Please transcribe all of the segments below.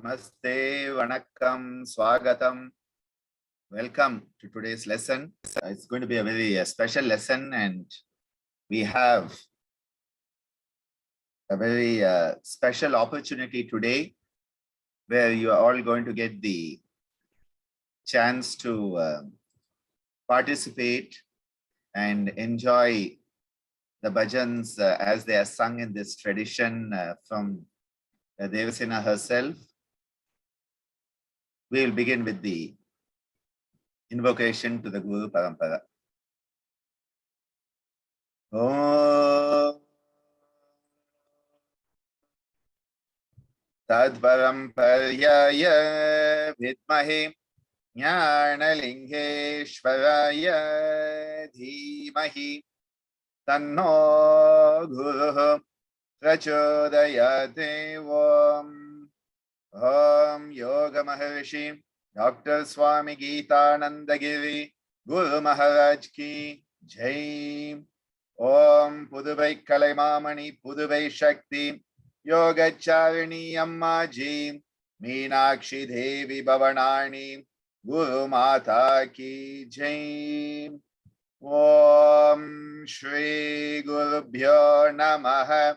Namaste, Vanakkam, Swagatam. Welcome to today's lesson. It's going to be a very special lesson, and we have a very special opportunity today where you are all going to get the chance to participate and enjoy the bhajans as they are sung in this tradition from Devasena herself. We will begin with the invocation to the Guru Parampara. Om Tadparamparaya Vidmahe Jnanalingeshwaraya Dhimahi Tanno Guruh Prachodayate. Om Yoga Maharishi Dr. Swami Gitananda Guru Maharaj ki Jai. Om Puduvai Kalaimamani Puduvai Shakti Yogacharini Amma Ji Meenakshi Devi Bhavanani Guru Mata ki Jai. Om Shri Gurubhyo Namaha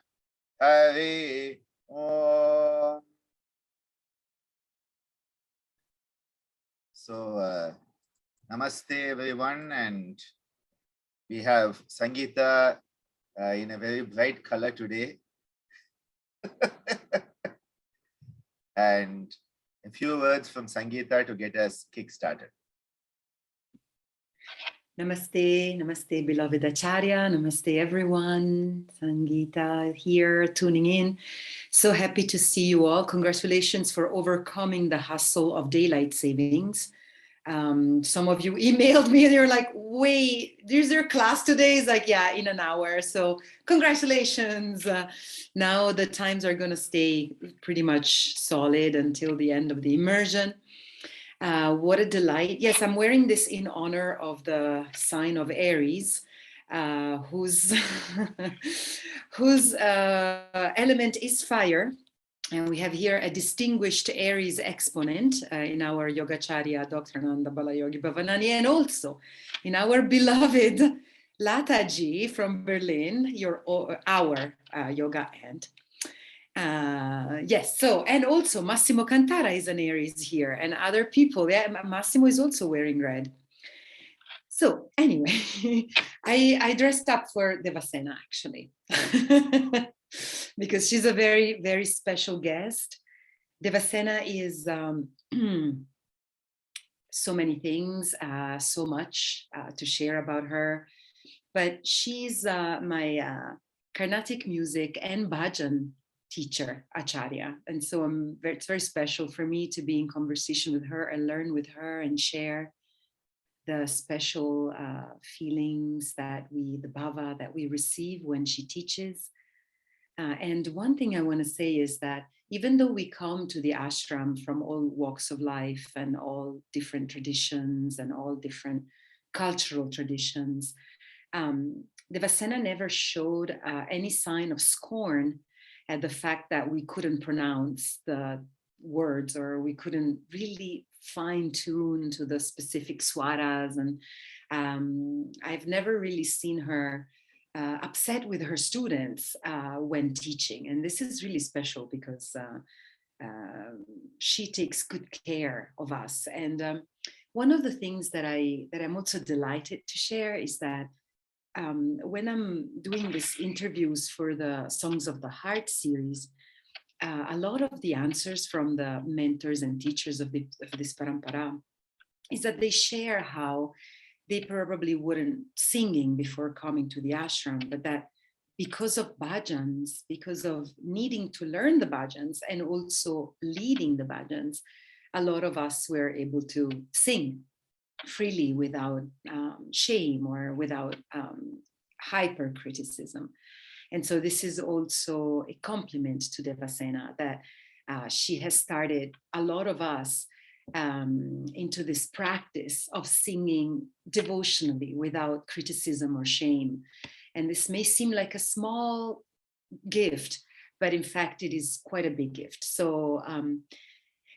Hari Om. So, namaste everyone, and we have Sangeeta in a very bright color today. And a few words from Sangeeta to get us kick-started. Namaste, namaste, beloved Acharya. Namaste, everyone. Sangeeta here, tuning in. So happy to see you all. Congratulations for overcoming the hustle of daylight savings. Some of you emailed me and you're like, wait, is there a class today? It's like, yeah, in an hour. So congratulations. Now the times are going to stay pretty much solid until the end of the immersion. What a delight. Yes, I'm wearing this in honor of the sign of Aries, whose element is fire. And we have here a distinguished Aries exponent in our Yogacharya, Dr.Ananda, Balayogi, Bhavanani, and also in our beloved Lataji from Berlin, our yoga aunt. Yes, so, and also Massimo Cantara is an Aries here, and other people. Yeah, Massimo is also wearing red. So anyway, I dressed up for Devasena actually. Because she's a very, very special guest. Devasena is so many things, so much to share about her. But she's my Carnatic music and bhajan teacher, Acharya. And so it's very special for me to be in conversation with her and learn with her and share the special feelings the bhava that we receive when she teaches. And one thing I want to say is that even though we come to the ashram from all walks of life and all different traditions and all different cultural traditions, Devasena never showed any sign of scorn at the fact that we couldn't pronounce the words or we couldn't really fine tune to the specific swaras. And I've never really seen her upset with her students when teaching, and this is really special because she takes good care of us. And one of the things that I'm also delighted to share is that when I'm doing these interviews for the Songs of the Heart series, a lot of the answers from the mentors and teachers of this parampara is that they share how they probably weren't singing before coming to the ashram, but that because of bhajans, because of needing to learn the bhajans and also leading the bhajans, a lot of us were able to sing freely without shame or without hyper criticism. And so this is also a compliment to Devasena that she has started a lot of us into this practice of singing devotionally without criticism or shame. And this may seem like a small gift, but in fact, it is quite a big gift. So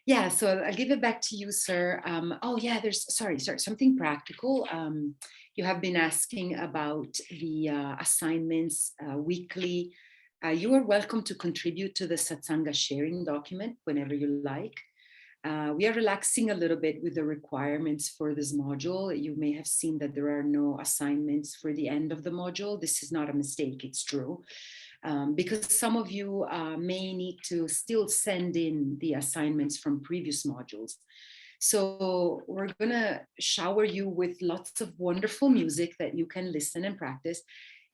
Yeah, so I'll give it back to you, sir. Oh yeah, sorry, something practical. You have been asking about the assignments weekly. You are welcome to contribute to the Satsanga sharing document whenever you like. We are relaxing a little bit with the requirements for this module. You may have seen that there are no assignments for the end of the module. This is not a mistake, it's true. Because some of you may need to still send in the assignments from previous modules. So we're gonna shower you with lots of wonderful music that you can listen and practice,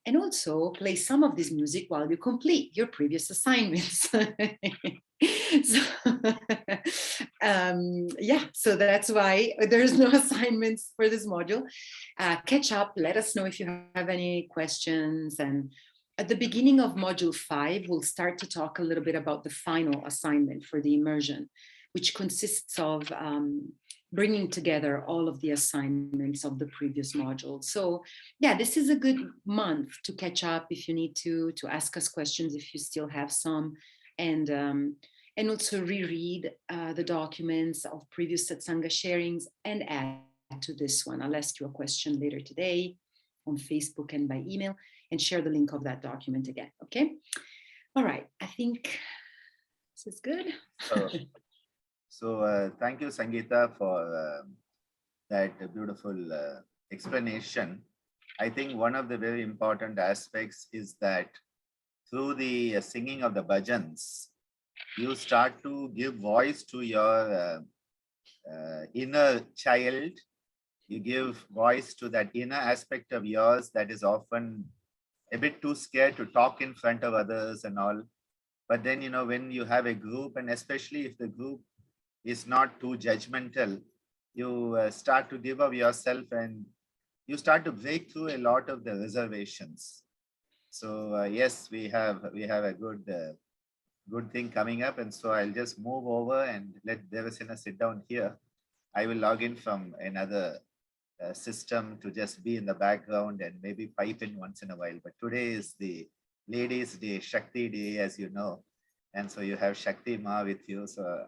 and also play some of this music while you complete your previous assignments. So, yeah, so that's why there's no assignments for this module. Catch up, let us know if you have any questions. And at the beginning of module 5, we'll start to talk a little bit about the final assignment for the immersion, which consists of bringing together all of the assignments of the previous module. So yeah, this is a good month to catch up if you need to ask us questions if you still have some, and also reread the documents of previous Satsanga sharings and add to this one. I'll ask you a question later today on Facebook and by email, and share the link of that document again, okay? All right, I think this is good. So thank you, Sangeeta, for that beautiful explanation. I think one of the very important aspects is that through the singing of the bhajans, you start to give voice to your inner child. You give voice to that inner aspect of yours that is often a bit too scared to talk in front of others and all. But then, you know, when you have a group, and especially if the group is not too judgmental, you start to give of yourself and you start to break through a lot of the reservations. So yes, we have a good thing coming up, and so I'll just move over and let Devasena sit down here. I will log in from another system to just be in the background and maybe pipe in once in a while. But today is the Ladies' Day, Shakti Day, as you know. And so you have Shakti Ma with you. So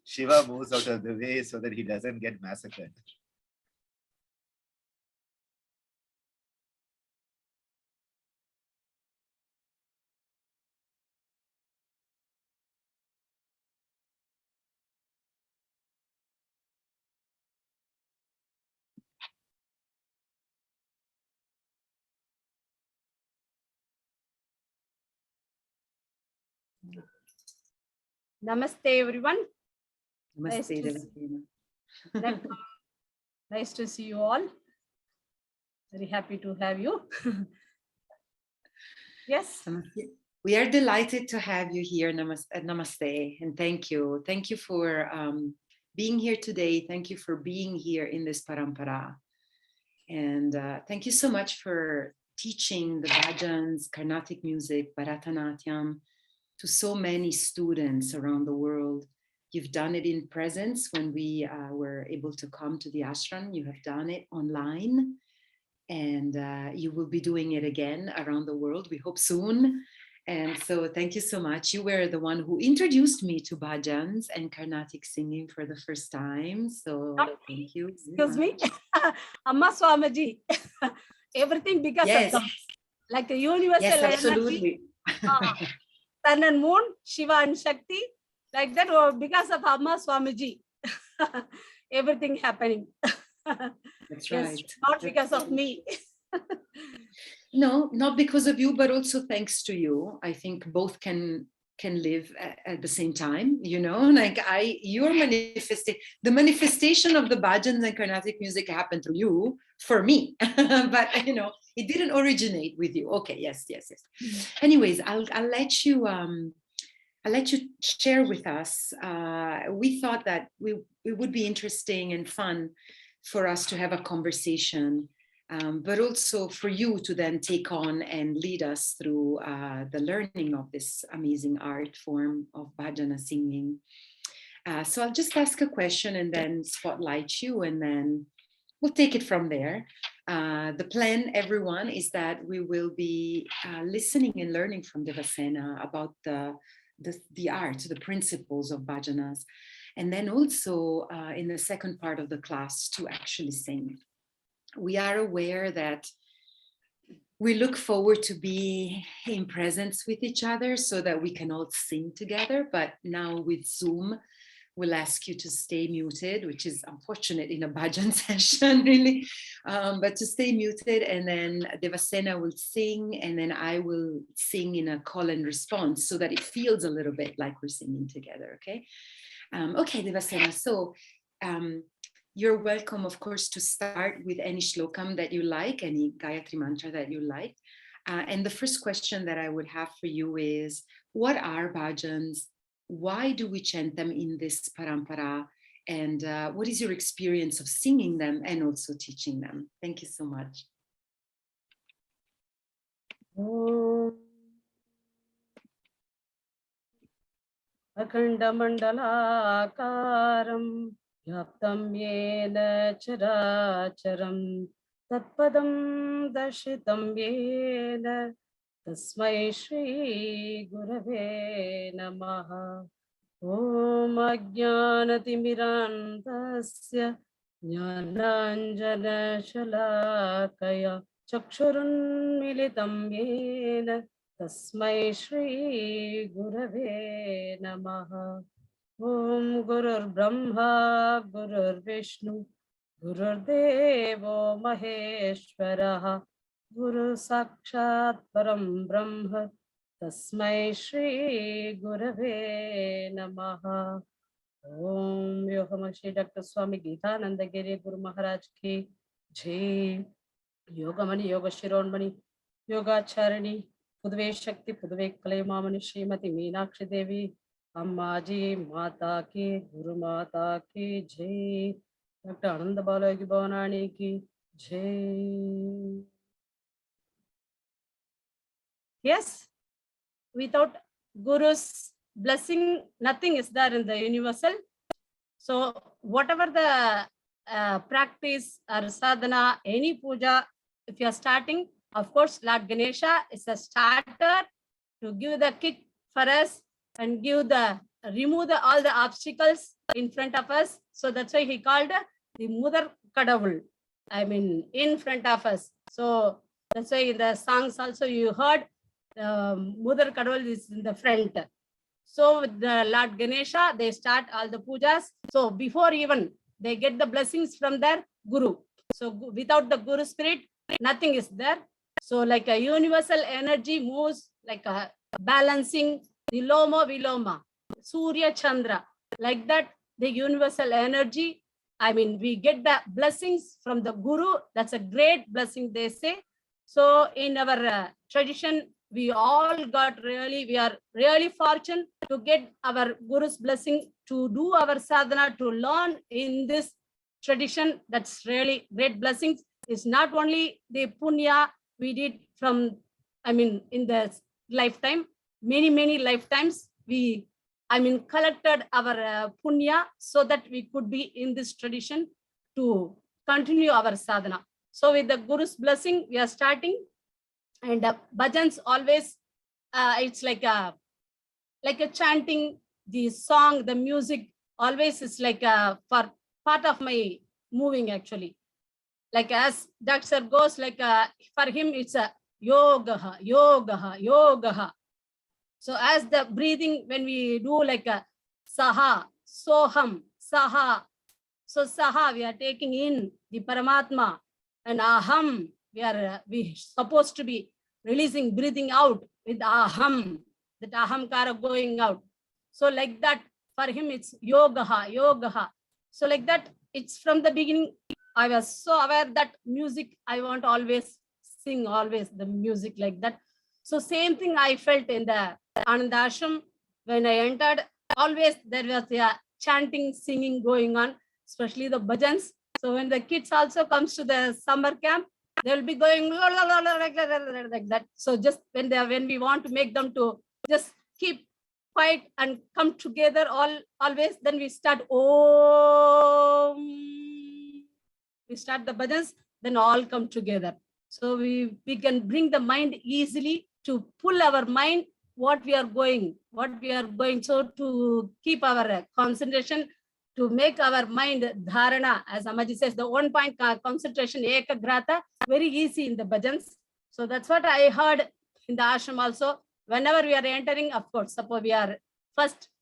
Shiva moves out of the way so that he doesn't get massacred. Namaste, everyone. Namaste, Devasena. Nice to see you all. Very happy to have you. Yes. We are delighted to have you here. Namaste, and thank you. Thank you for being here today. Thank you for being here in this parampara. And thank you so much for teaching the bhajans, Carnatic music, Bharatanatyam to so many students around the world. You've done it in presence when we were able to come to the ashram. You have done it online, and you will be doing it again around the world, we hope soon. And so thank you so much. You were the one who introduced me to bhajans and Carnatic singing for the first time. So thank you. Excuse me. Amma Swamiji. Everything because of God. Like a universal absolutely. Energy. Sun and moon, Shiva and Shakti. Like that, because of Amma Swamiji. Everything happening. That's right. Not because of me. No, not because of you, but also thanks to you. I think both can live at the same time, you know, like the manifestation of the bhajans and Carnatic music happened through you for me, but you know, it didn't originate with you. Okay, yes. Anyways, I'll let you share with us. We thought that it would be interesting and fun for us to have a conversation, but also for you to then take on and lead us through the learning of this amazing art form of bhajana singing. So I'll just ask a question and then spotlight you, and then we'll take it from there. The plan, everyone, is that we will be listening and learning from Devasena about the art, the principles of bhajanas. And then also in the second part of the class to actually sing. We are aware that we look forward to be in presence with each other so that we can all sing together. But now with Zoom, we'll ask you to stay muted, which is unfortunate in a bhajan session, really, but to stay muted. And then Devasena will sing, and then I will sing in a call and response so that it feels a little bit like we're singing together, okay? Okay, Devasena, so you're welcome, of course, to start with any shlokam that you like, any Gayatri mantra that you like. And the first question that I would have for you is, what are bhajans? Why do we chant them in this parampara? And what is your experience of singing them and also teaching them? Thank you so much. Akandamandalakaram Yaptam Yena Characharam Tatpadam Dashitam Yena Tasmai Shri Gurave Namaha Om Ajnanatimirantasya Jnananjana Shalakaya Chakshurun Militam Yena Tasmai Shri Gurave Namaha Om Gurur Brahma Gurur Vishnu Gurur Devo Maheshwaraha Guru Sakshat Param Brahma Tasmai Shri Gurave Namaha Om Yogacharini Dr. Swami Gitananda Guru Maharaj ki Jai Yogamani Yogashironmani Yogacharini Pudve Shakti Pudve Kalayamamani Srimati Meenakshi Devi Ammaji Mata ki Guru Mata ki Jai Dr.Ananda Balayogi Bhavanani ki Jai. Yes, without Guru's blessing, nothing is there in the universal. So whatever the practice or sadhana, any puja, if you are starting, of course, Lord Ganesha is a starter to give the kick for us and remove all the obstacles in front of us. So that's why he called the Mudar Kadavul, I mean, in front of us. So that's why in the songs also you heard Mudar Kadavul is in the front. So with the Lord Ganesha, they start all the pujas. So before even they get the blessings from their Guru. So without the Guru spirit, nothing is there. So like a universal energy moves like a balancing the Loma Viloma, Surya Chandra. Like that, the universal energy, I mean, we get the blessings from the Guru. That's a great blessing, they say. So in our tradition, we are really fortunate to get our Guru's blessing to do our sadhana, to learn in this tradition. That's really great blessings. It's not only the punya we did from, I mean, in the lifetime, many lifetimes we, I mean, collected our punya so that we could be in this tradition to continue our sadhana. So with the Guru's blessing, we are starting. And bhajans always, it's like a chanting, the song, the music always is like for part of my moving actually. Like as Dr. goes, like for him, it's a yoga, yoga, yoga. So as the breathing, when we do like a saha, soham, saha. So saha, we are taking in the Paramatma, and aham, we supposed to be releasing, breathing out with aham, that ahamkara going out. So like that, for him, it's yogaha, yogaha. So like that, it's from the beginning, I was so aware that music, I want always sing, always the music like that. So same thing I felt in the Ananda Ashram when I entered, always there was a chanting, singing going on, especially the bhajans. So when the kids also comes to the summer camp, they'll be going like that. So just when we want to make them to just keep quiet and come together always, then we start Om. We start the bhajans, then all come together. So we can bring the mind easily to pull our mind what we are going. So to keep our concentration, to make our mind dharana, as Amaji says, the 1 point concentration, ekagrata, very easy in the bhajans. So that's what I heard in the ashram also. Whenever we are entering, of course, suppose we are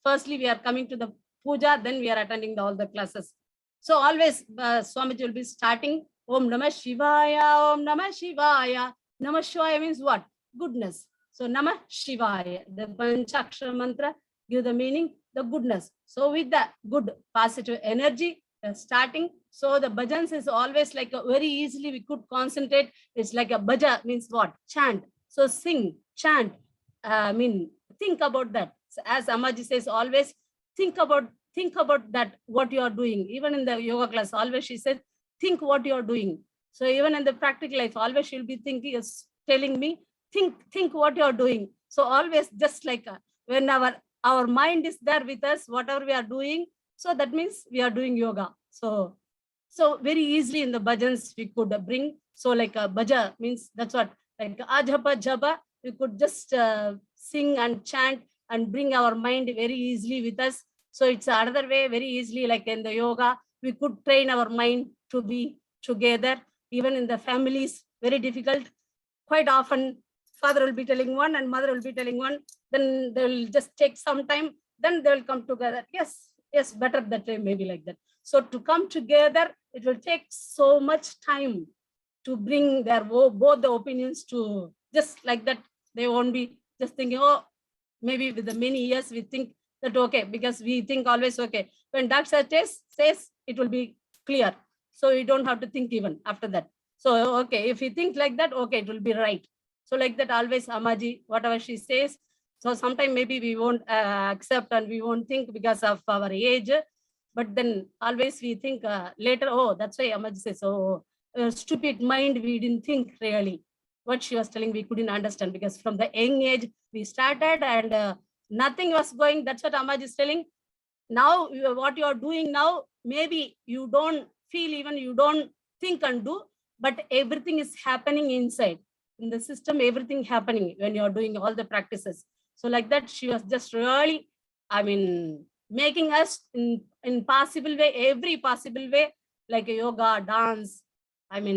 firstly we are coming to the puja, then we are attending all the classes. So always Swamiji will be starting Om Namah Shivaya, Om Namah Shivaya. Namah Shivaya means what? Goodness. So Namah Shivaya, the Panchakshara mantra, give the meaning, the goodness. So with the good positive energy starting, so the bhajans is always like a very easily we could concentrate. It's like a bhaja means what? Chant. So sing, chant. Think about that. So as Amaji says, always think about that what you are doing. Even in the yoga class, always she said, think what you are doing. So even in the practical life, always she'll be thinking, telling me, think what you are doing. So always just like when our mind is there with us, whatever we are doing, so that means we are doing yoga. So very easily in the bhajans we could bring. So like a bhaja means that's what, like ajapa japa, we could just sing and chant and bring our mind very easily with us. So it's another way, very easily, like in the yoga, we could train our mind to be together. Even in the families, very difficult. Quite often, father will be telling one and mother will be telling one. Then they will just take some time. Then they will come together. Yes, better that way, maybe like that. So to come together, it will take so much time to bring their both the opinions to just like that. They won't be just thinking, oh, maybe with the many years we think that okay, because we think always okay. When doctor says it will be clear. So you don't have to think even after that. So okay, if you think like that, okay, it will be right. So like that, always Amaji, whatever she says. So sometimes maybe we won't accept and we won't think because of our age. But then always we think later, oh, that's why Amaji says, oh, stupid mind, we didn't think really. What she was telling, we couldn't understand because from the young age we started and nothing was going. That's what Amaji is telling. Now, what you are doing now, maybe you don't feel, even you don't think and do, but everything is happening inside. In the system, everything happening when you are doing all the practices. So like that, she was just really, making us in possible way, every possible way, like a yoga, dance,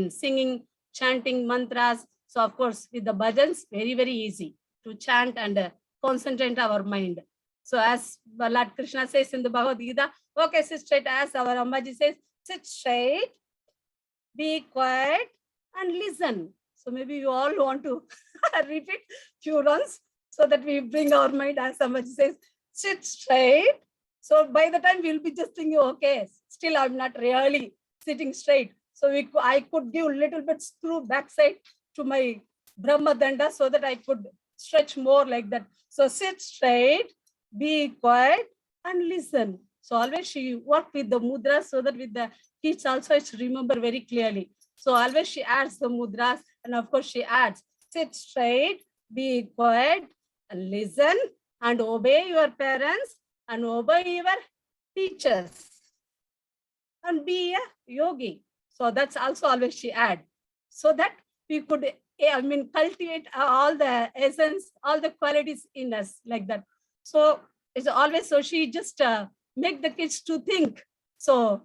singing, chanting mantras. So of course, with the bhajans, very, very easy to chant and concentrate our mind. So as Lord Krishna says in the Bhagavad Gita, okay, sit straight, as our Ambaji says, sit straight, be quiet and listen. So maybe you all want to repeat few runs so that we bring our mind, as Ambaji says, sit straight. So by the time we'll be just thinking, okay, still I'm not really sitting straight. So I could give a little bit screw backside to my Brahma Danda so that I could stretch more like that. So sit straight, be quiet and listen. So always she worked with the mudras so that with the kids also it's remember very clearly. So always she adds the mudras and of course she adds sit straight, be quiet and listen and obey your parents and obey your teachers and be a yogi. So that's also always she add so that we could cultivate all the essence, all the qualities in us like that. So it's always, so she just make the kids to think. So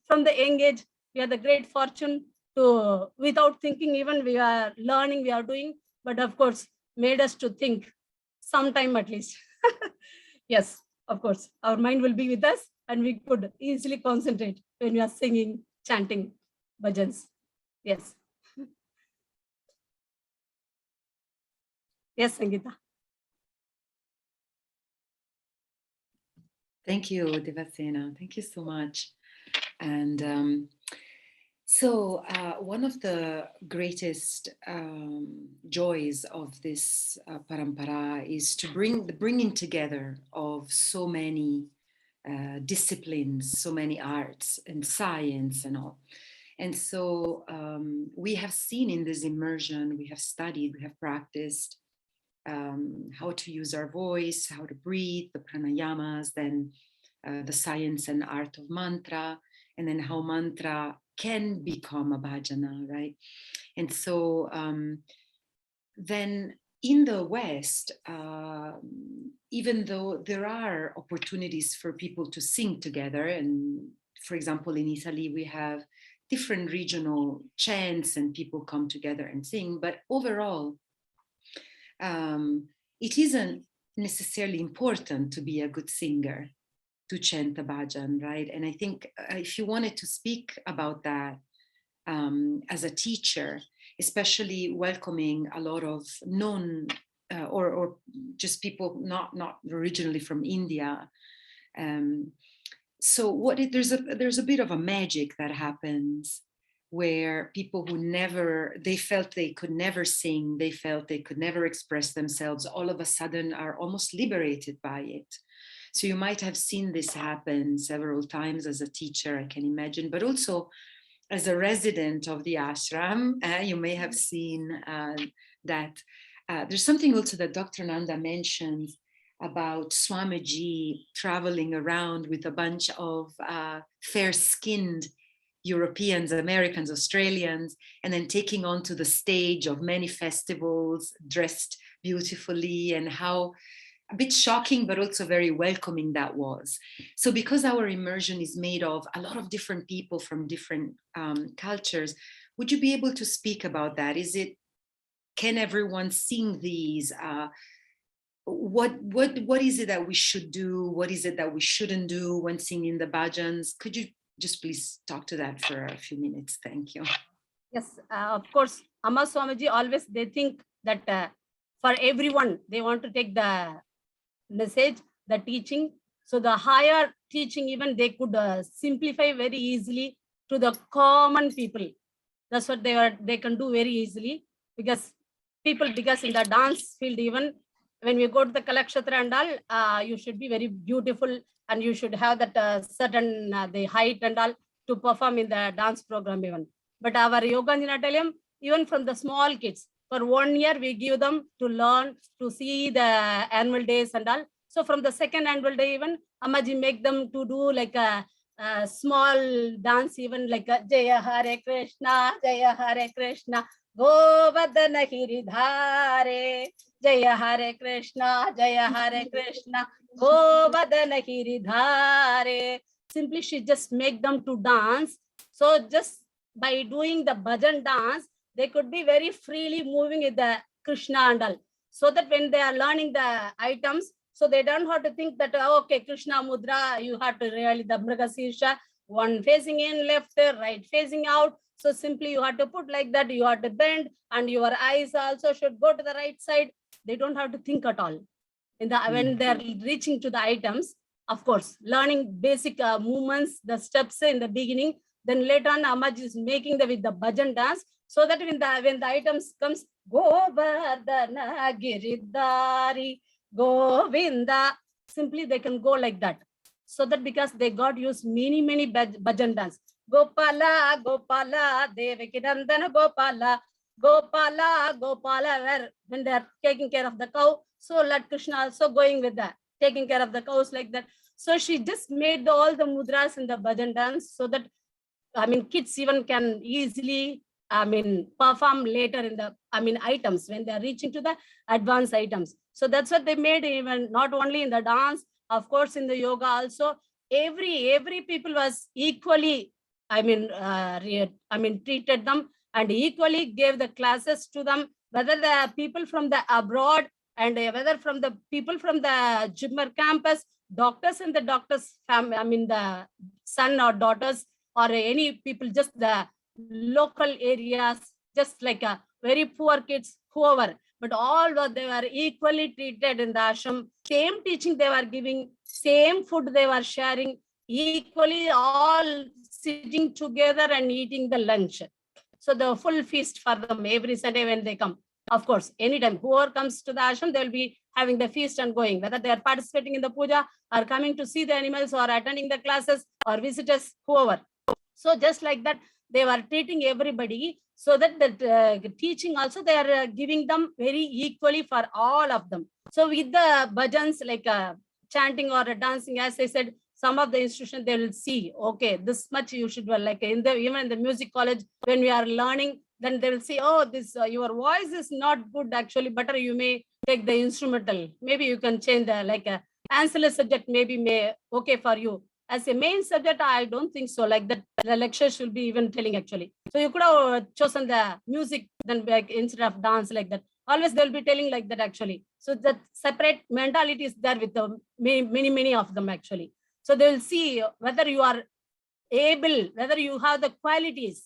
from the young age, we have the great fortune to, without thinking even we are learning, we are doing, but of course made us to think sometime at least. Yes, of course, our mind will be with us and we could easily concentrate when we are singing, chanting bhajans. Yes. Yes, Sangeeta. Thank you, Devasena. Thank you so much. And so one of the greatest joys of this parampara is to bring the bringing together of so many disciplines, so many arts and science and all. And so we have seen in this immersion, we have studied, we have practiced how to use our voice, how to breathe, the pranayamas, then the science and art of mantra, and then how mantra can become a bhajana, right? And so then in the West, even though there are opportunities for people to sing together, and for example, in Italy, we have different regional chants and people come together and sing, but overall, it isn't necessarily important to be a good singer to chant the bhajan, right? And I think if you wanted to speak about that as a teacher, especially welcoming a lot of or just people not originally from India. So there's a bit of a magic that happens where people who they felt they could never sing, they felt they could never express themselves, all of a sudden are almost liberated by it. So you might have seen this happen several times as a teacher, I can imagine, but also as a resident of the ashram, you may have seen that there's something also that Dr.Ananda mentioned about Swamiji traveling around with a bunch of fair-skinned Europeans, Americans, Australians, and then taking onto the stage of many festivals, dressed beautifully, and how a bit shocking, but also very welcoming that was. So because our immersion is made of a lot of different people from different cultures, would you be able to speak about that? Can everyone sing these? What is it that we should do? What is it that we shouldn't do when singing the bhajans? Could you just please talk to that for a few minutes? Thank you. Yes, of course, Amma Swamiji always, they think that for everyone, they want to take the message, the teaching. So the higher teaching, even they could simplify very easily to the common people. That's what they can do very easily, because in the dance field, even when we go to the Kalakshatra and all, you should be very beautiful and you should have that certain the height and all to perform in the dance program even. But our Yoganjanataliyam, even from the small kids, for 1 year, we give them to learn, to see the annual days and all. So from the second annual day, even Ammaji make them to do like a small dance, even like a Jaya Hare Krishna, Jaya Hare Krishna, Govardhana Giridhare, Jaya Hare Krishna, Jaya Hare Krishna, Govardhana Giridhare. Simply she just make them to dance. So just by doing the bhajan dance, they could be very freely moving with the Krishna and all. So that when they are learning the items, so they don't have to think that, okay, Krishna Mudra, you have to really the Mrigashirsha, one facing in left, right facing out. So simply you have to put like that, you have to bend and your eyes also should go to the right side. They don't have to think at all. When they're reaching to the items, of course, learning basic movements, the steps in the beginning, then later on Ammaji is making with the bhajan dance, so that when the items comes, Govardhana Giridhari Govinda, simply they can go like that. So that because they got used many bhajan dance. Gopala, Gopala, Devaki Nandana Gopala, Gopala, Gopala, when they are taking care of the cow. So Lord Krishna also going with that, taking care of the cows like that. So she just made all the mudras in the bhajan dance, so that, kids even can easily, perform later in the, items when they are reaching to the advanced items. So that's what they made, even not only in the dance, of course, in the yoga also, every people was equally, treated them and equally gave the classes to them, whether the people from the abroad and whether from the people from the Jimmer campus, doctors and the doctors' family, the son or daughters, or any people, just the local areas, just like a very poor kids, whoever, but all they were equally treated in the ashram. Same teaching they were giving, same food they were sharing, equally all sitting together and eating the lunch. So the full feast for them every Sunday when they come. Of course, anytime whoever comes to the ashram, they'll be having the feast and going, whether they are participating in the puja or coming to see the animals or attending the classes or visitors, whoever. So just like that, they were treating everybody, so that the teaching also they are giving them very equally for all of them. So with the bhajans, like chanting or dancing, as I said, some of the institutions, they will see, okay, this much you should, like even in the music college, when we are learning, then they will say, oh, this your voice is not good actually, better you may take the instrumental. Maybe you can change the like a ancillary subject, maybe may okay for you. As a main subject, I don't think so. Like that, the lecture should be even telling actually. So you could have chosen the music then like instead of dance like that. Always they'll be telling like that actually. So that separate mentality is there with the many of them actually. So they will see whether you are able, whether you have the qualities.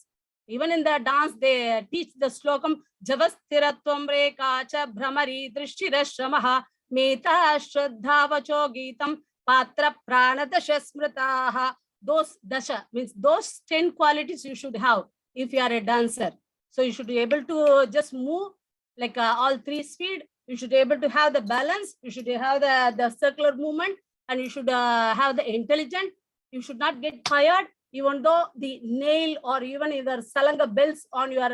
Even in the dance, they teach the slokam, Javasthiratvam rekacha brahmari drishtirashramaha meta shraddhavacho geetam patra pranadasha smritaha. Those dasha means those 10 qualities you should have if you are a dancer. So you should be able to just move like all 3 speed. You should be able to have the balance. You should have the circular movement, and you should have the intelligence. You should not get tired, even though the nail or even either salanga bells on your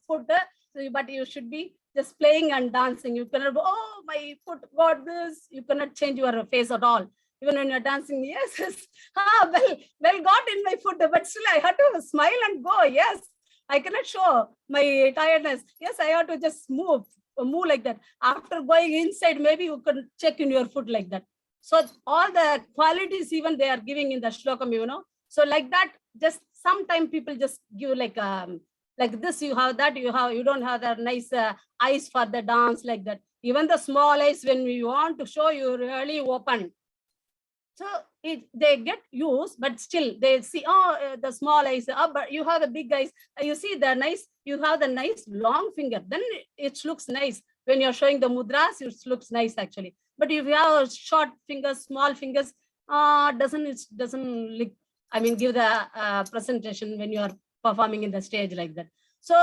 foot, but you should be just playing and dancing. You cannot go, oh, my foot got this. You cannot change your face at all. Even when you're dancing, yes, well got in my foot, but still I had to smile and go. Yes, I cannot show my tiredness. Yes, I have to just move like that. After going inside, maybe you can check in your foot like that. So all the qualities even they are giving in the shlokam, you know. So like that, just sometimes people just give like this, you have that, you don't have that nice eyes for the dance like that. Even the small eyes, when you want to show, you really open. So they get used, but still they see, oh, the small eyes, oh, but you have the big eyes. You see the nice, you have the nice long finger. Then it looks nice. When you're showing the mudras, it looks nice actually. But if you have short fingers, small fingers, doesn't look, I mean, give the presentation when you are performing in the stage like that. So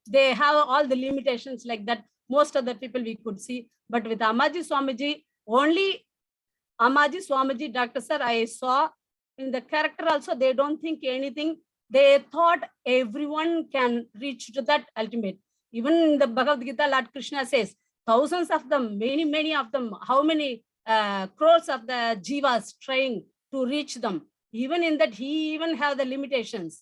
they have all the limitations like that. Most of the people we could see, but with Amaji Swamiji, only Amaji Swamiji, Dr. Sir, I saw in the character also, they don't think anything. They thought everyone can reach to that ultimate. Even in the Bhagavad Gita, Lord Krishna says, thousands of them, many of them, how many crores of the jivas trying to reach them. Even in that, he even have the limitations.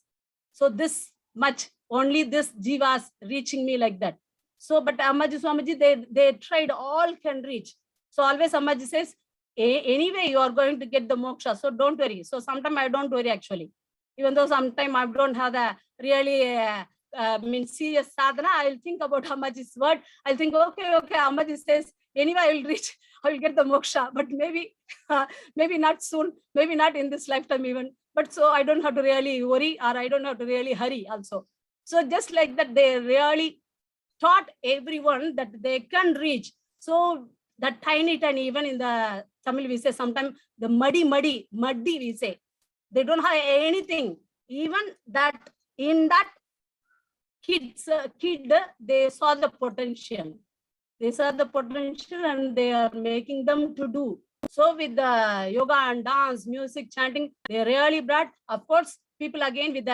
So this much, only this jivas reaching me like that. So, but Amaji Swamiji, they tried, all can reach. So always Amaji says, anyway, you are going to get the moksha. So don't worry. So sometimes I don't worry actually. Even though sometimes I don't have the really serious sadhana, I'll think about Amaji's word. I'll think, okay, Amaji says, anyway, I will reach, I will get the moksha, but maybe not soon, maybe not in this lifetime even. But so I don't have to really worry, or I don't have to really hurry also. So just like that, they really taught everyone that they can reach. So that tiny, even in the Tamil we say sometimes the muddy we say. They don't have anything. Even that in that kid, they saw the potential. They saw the potential and they are making them to do. So with the yoga and dance, music, chanting, they really brought, of course, people again with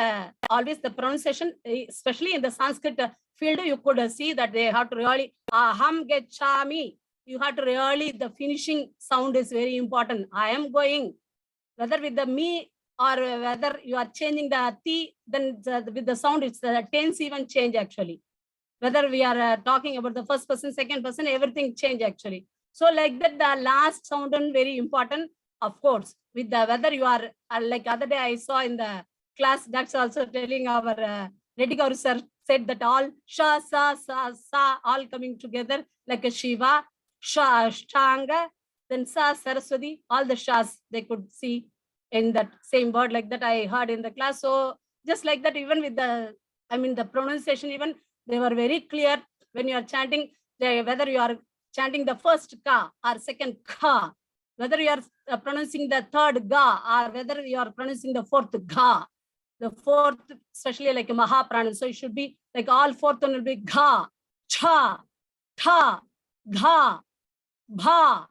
always the pronunciation, especially in the Sanskrit field, you could see that they have to really, aham gechami. You have to really, the finishing sound is very important. I am going, whether with the me or whether you are changing the ti, then with the sound, it's the tense even change actually. Whether we are talking about the first person, second person, everything change actually. So like that, the last sound is very important, of course, with the whether you are like other day I saw in the class, that's also telling our Reddy Gauru sir said that all sha, sa, all coming together like a Shiva, sha, Ashtanga, then sa, Saraswati, all the shas they could see in that same word like that I heard in the class. So just like that, even with the, the pronunciation, even they were very clear when you are chanting, whether you are chanting the first ka or second ka, whether you are pronouncing the third ga or whether you are pronouncing the fourth ga. The fourth, especially like a Mahaprana. So it should be like all fourth one will be ga, cha, tha, dha, bha.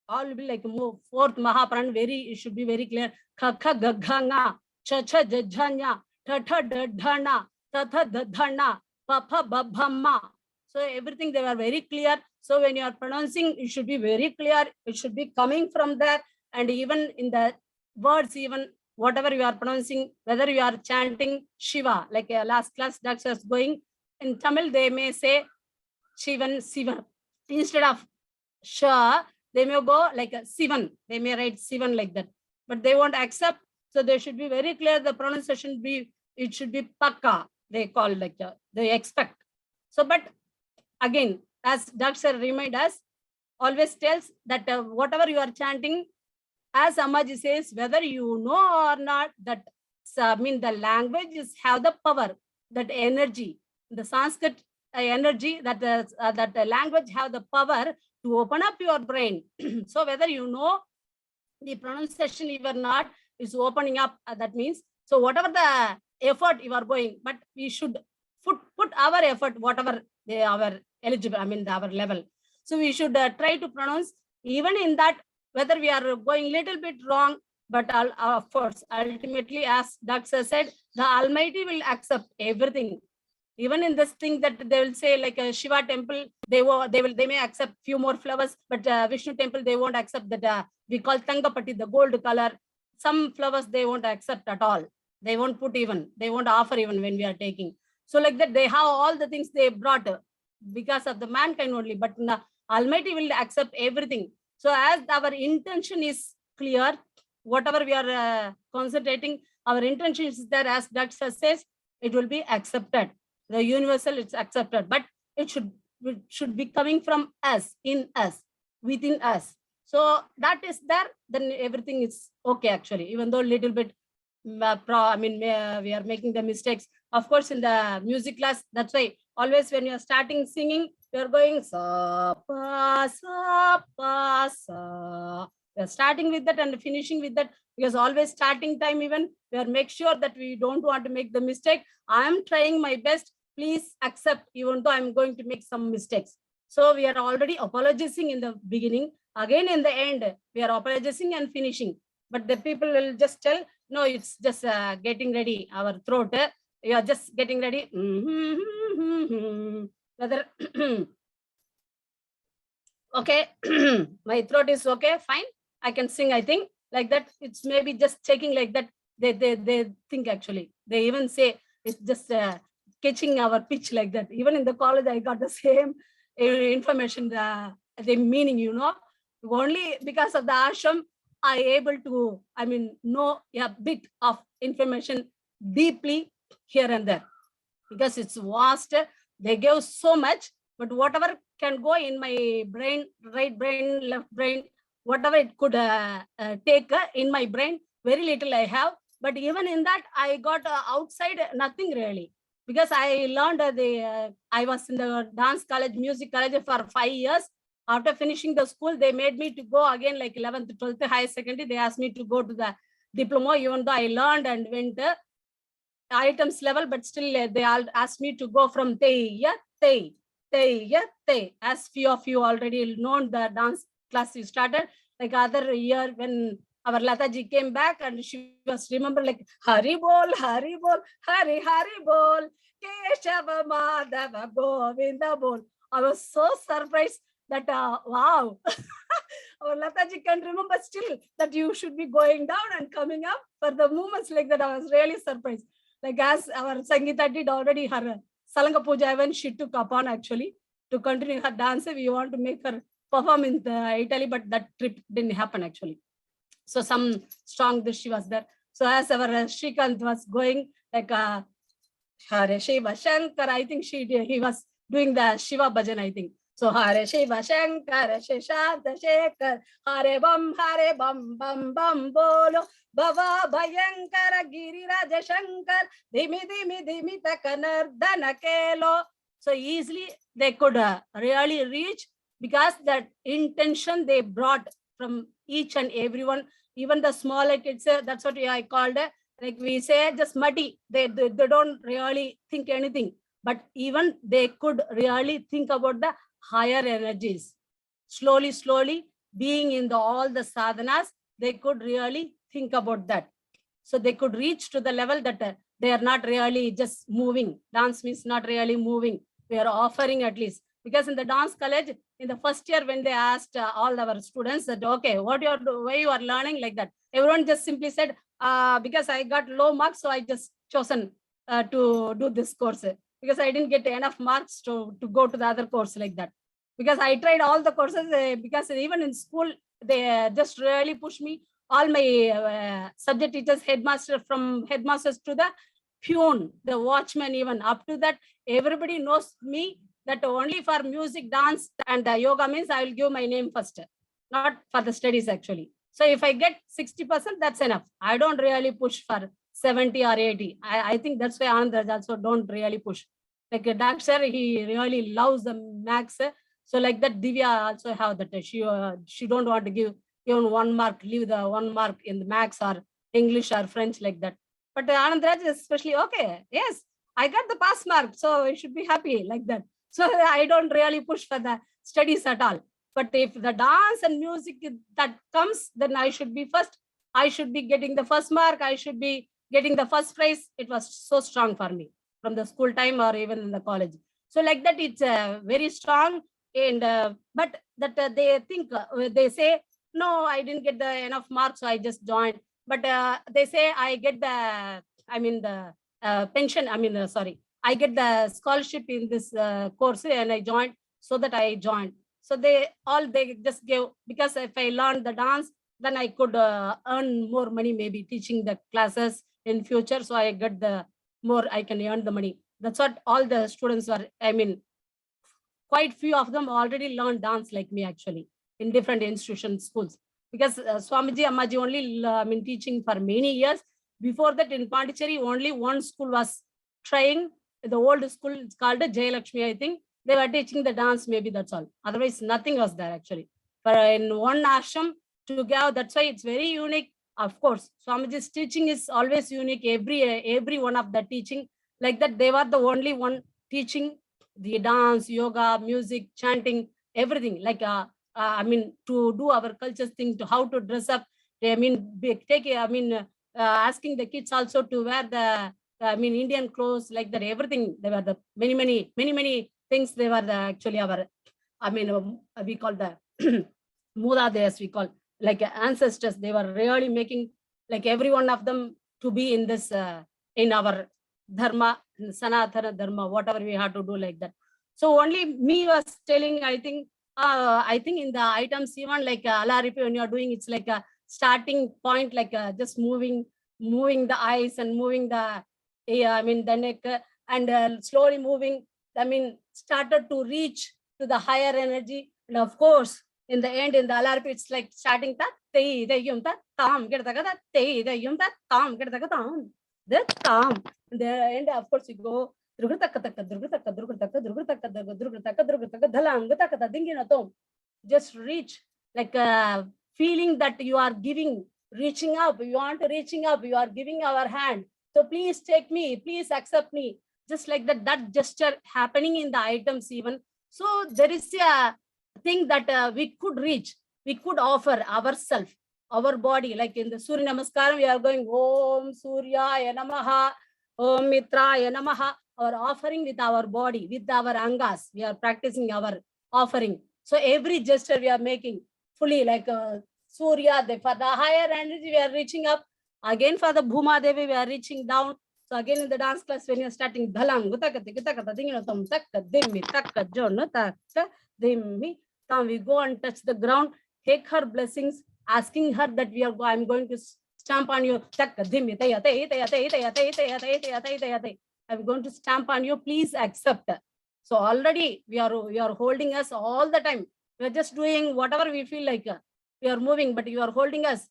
All will be like fourth Mahaprana. It should be very clear. Kha, kha, ga, gha, nga, cha, cha, ja, jha, nya, tha, tha, da, dha, na, tha, tha, da, dha, na, pa, pa, ba, bha, ma. So everything they were very clear. So when you are pronouncing, it should be very clear. It should be coming from there. And even in the words, even whatever you are pronouncing, whether you are chanting Shiva, like last class Dr. was going, in Tamil, they may say Shivan, Sivan. Instead of Sha, they may go like a Sivan. They may write Sivan like that. But they won't accept. So they should be very clear. The pronunciation it should be Pakka. They call like they expect. So, but again, as Dr. remind us, always tells that whatever you are chanting, as Amaji says, whether you know or not, that the language have the power, that energy, the Sanskrit energy, that the language have the power to open up your brain. So whether you know the pronunciation or not, is opening up. That means, so whatever the effort you are going, but we should put our effort, whatever our eligible, our level. So we should try to pronounce, even in that, whether we are going little bit wrong, but of course, ultimately, as Dr. said, the Almighty will accept everything. Even in this thing that they will say, like a Shiva temple, they may accept few more flowers, but Vishnu temple, they won't accept that we call Tangapati, the gold color. Some flowers they won't accept at all. They won't put even, they won't offer even when we are taking. So like that, they have all the things they brought because of the mankind only, but the Almighty will accept everything. So as our intention is clear, whatever we are concentrating, our intention is there, as Dr. says, it will be accepted. The universal, it's accepted, but it should be coming from us, in us, within us. So that is there, then everything is okay actually, even though little bit, we are making the mistakes. Of course, in the music class, that's why always when you are starting singing, you are going sa, pa, sa, pa, sa. We are starting with that and finishing with that, because always starting time even, we are make sure that we don't want to make the mistake. I am trying my best. Please accept, even though I'm going to make some mistakes. So we are already apologizing in the beginning. Again, in the end, we are apologizing and finishing. But the people will just tell, no, it's just getting ready. Our throat, you are just getting ready. Whether okay, my throat is okay, fine. I can sing, I think, like that. It's maybe just checking like that. They think actually. They even say it's just catching our pitch like that. Even in the college, I got the same information, the meaning, only because of the ashram, I able to, know a bit of information deeply here and there, because it's vast. They give so much, but whatever can go in my brain, right brain, left brain, whatever it could take in my brain, very little I have. But even in that, I got outside nothing really. Because I learned I was in the dance college, music college for 5 years. After finishing the school, they made me to go again, like 11th, 12th, higher secondary. They asked me to go to the diploma, even though I learned and went items level, but still they all asked me to go from te. As few of you already known, the dance class you started, like other year when our Lataji came back and she was remember like Hari Bol, Hari Bol, Hari Hari Bol, Keshava Madhava Govinda Bol. I was so surprised that wow, our Lataji can remember still that you should be going down and coming up for the movements like that. I was really surprised. Like as our Sangeeta did already her Salanga Puja event, she took upon actually to continue her dance. We want to make her perform in Italy, but that trip didn't happen actually. So some strong she was there. So as our Shrikant was going, like Hare Shiva Shankar, I think he was doing the Shiva bhajan, I think. So Hare Shiva Shankar, Sheshanta Shekhar, Hare Bam Bam Bam Bolo, Baba Bhayankara Giriraja Shankar, Dimi Takanardana Kelo. So easily they could really reach, because that intention they brought from each and everyone, even the smaller kids, that's what I called it. Like we say, just muddy. They don't really think anything, but even they could really think about the higher energies. Slowly, being in all the sadhanas, they could really think about that. So they could reach to the level that they are not really just moving. Dance means not really moving. We are offering at least. Because in the dance college, in the first year, when they asked all our students that, okay, why you are learning like that? Everyone just simply said, because I got low marks, so I just chosen to do this course because I didn't get enough marks to go to the other course like that. Because I tried all the courses because even in school, they just really pushed me. All my subject teachers, from headmasters to the peon, the watchman, even up to that, everybody knows me that only for music, dance, and yoga means I will give my name first, not for the studies actually. So if I get 60%, that's enough. I don't really push for 70 or 80. I think that's why Ananda also don't really push. Like a doctor, he really loves the max. So like that, Divya also have that. She don't want to give even 1 mark, leave the 1 mark in the max or English or French like that. But Anandraj is especially, okay, yes, I got the pass mark, so I should be happy like that. So I don't really push for the studies at all. But if the dance and music that comes, then I should be first. I should be getting the first mark. I should be getting the first prize. It was so strong for me from the school time or even in the college. So like that, it's very strong. And but that they think, they say, no, I didn't get the enough marks, so I just joined. But they say I get the, the pension. I get the scholarship in this course, and I joined, so that I joined. So they just gave, because if I learned the dance, then I could earn more money, maybe teaching the classes in future. So I get the more, I can earn the money. That's what all the students are. Quite few of them already learned dance like me actually in different institutions, schools. Because Swamiji, Ammaji only teaching for many years. Before that, in Pondicherry, only one school was trying. The old school, it's called Jayalakshmi, I think. They were teaching the dance, maybe that's all. Otherwise, nothing was there actually. But in one ashram to go, that's why it's very unique. Of course, Swamiji's teaching is always unique. Every one of the teaching, like that, they were the only one teaching the dance, yoga, music, chanting, everything. Like to do our culture thing, to how to dress up. Asking the kids also to wear the Indian clothes, like that. Everything. They were the many things. They were the actually our. We call the Mudadayas. We call like ancestors. They were really making like every one of them to be in this in our dharma, Sanatana dharma, whatever we have to do like that. So only me was telling, I think in the items, even like Alaripi, when you're doing, it's like a starting point, like just moving the eyes and moving the, the neck, and slowly moving, started to reach to the higher energy. And of course, in the end, in the Alaripi, it's like starting that, the calm. In the end, of course, you go just reach, like feeling that you are giving, reaching up, you want to reaching up, you are giving our hand. So please take me, please accept me. Just like that gesture happening in the items even. So there is a thing that we could reach, we could offer ourselves, our body, like in the Surya Namaskaram, we are going Om Suryaya Namaha, Om Mitraya Namaha, our offering with our body, with our angas, we are practicing our offering. So every gesture we are making fully, like Surya, for the higher energy, we are reaching up. Again, for the Bhuma Devi, we are reaching down. So again, in the dance class, when you're starting dhalang, we go and touch the ground, take her blessings, asking her that I'm going to stamp on you. I'm going to stamp on you. Please accept. So already we are holding us all the time. We are just doing whatever we feel like. We are moving, but you are holding us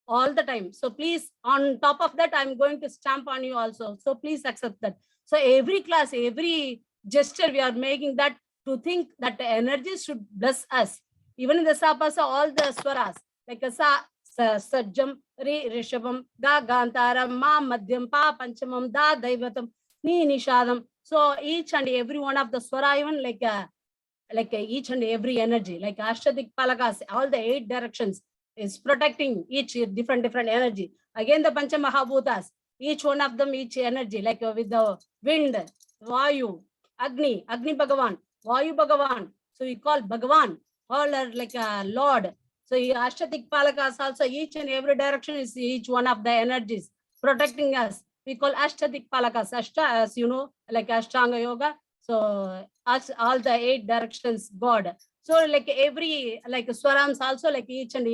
all the time. So please, on top of that, I'm going to stamp on you also. So please accept that. So every class, every gesture we are making that, to think that the energy should bless us. Even in the sapasa, all the swaras, like a sa, sajjam, re, rishabam, ga, gantaram, ma, madhyam, pa, panchamam, da, daivatam, ni, nishadam. So each and every one of the swara, even like each and every energy, like Ashtadik Palakas, all the 8 directions is protecting each different energy. Again, the Pancha Mahabhutas, each one of them, each energy, like with the wind, Vayu, Agni Bhagavan, Vayu Bhagavan. So we call Bhagavan, all are like a Lord. So Ashtadik Palakas also, each and every direction is each one of the energies protecting us. We call Ashtadik Palakas. Ashta, as you know, like Ashtanga Yoga. So all the 8 directions, God. So like every, like Swarams also, like each and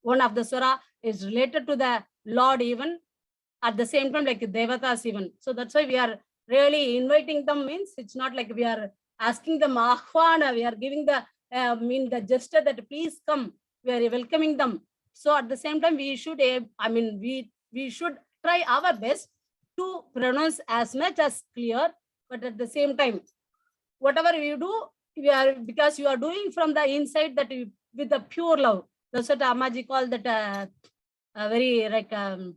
one of the Swara is related to the Lord even. At the same time, like Devatas even. So that's why we are really inviting them, means it's not like we are asking them ahvana, we are giving the the gesture that please come, we are welcoming them. So at the same time, we should we should try our best to pronounce as much as clear, but at the same time, whatever we do, we are, because you are doing from the inside, that with the pure love. That's what Amaji called that a very like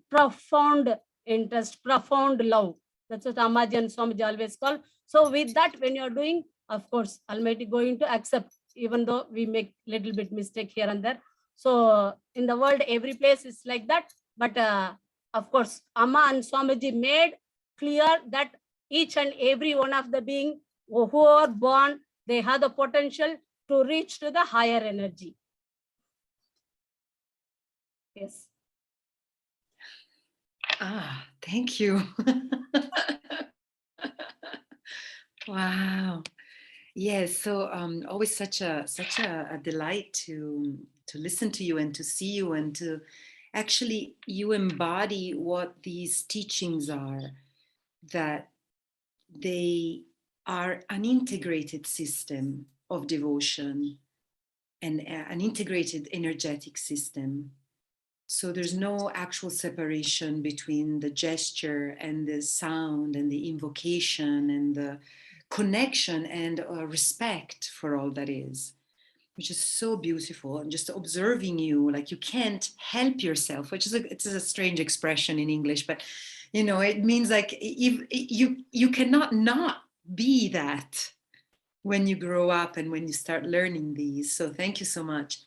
profound interest, profound love. That's what Amaji and Swamiji always call. So with that, when you're doing, of course, Almighty going to accept, even though we make little bit mistake here and there. So in the world, every place is like that. But of course, Amma and Swamiji made clear that each and every one of the being who are born, they have the potential to reach to the higher energy. Yes. Ah, thank you. Wow. Yes, so always such a delight to listen to you and to see you, and to actually you embody what these teachings are, that they are an integrated system of devotion and an integrated energetic system. So there's no actual separation between the gesture and the sound and the invocation and the connection and respect for all that is, which is so beautiful. And just observing you, like you can't help yourself, which is it's a strange expression in English, but you know, it means like if you cannot not be that when you grow up and when you start learning these. So thank you so much.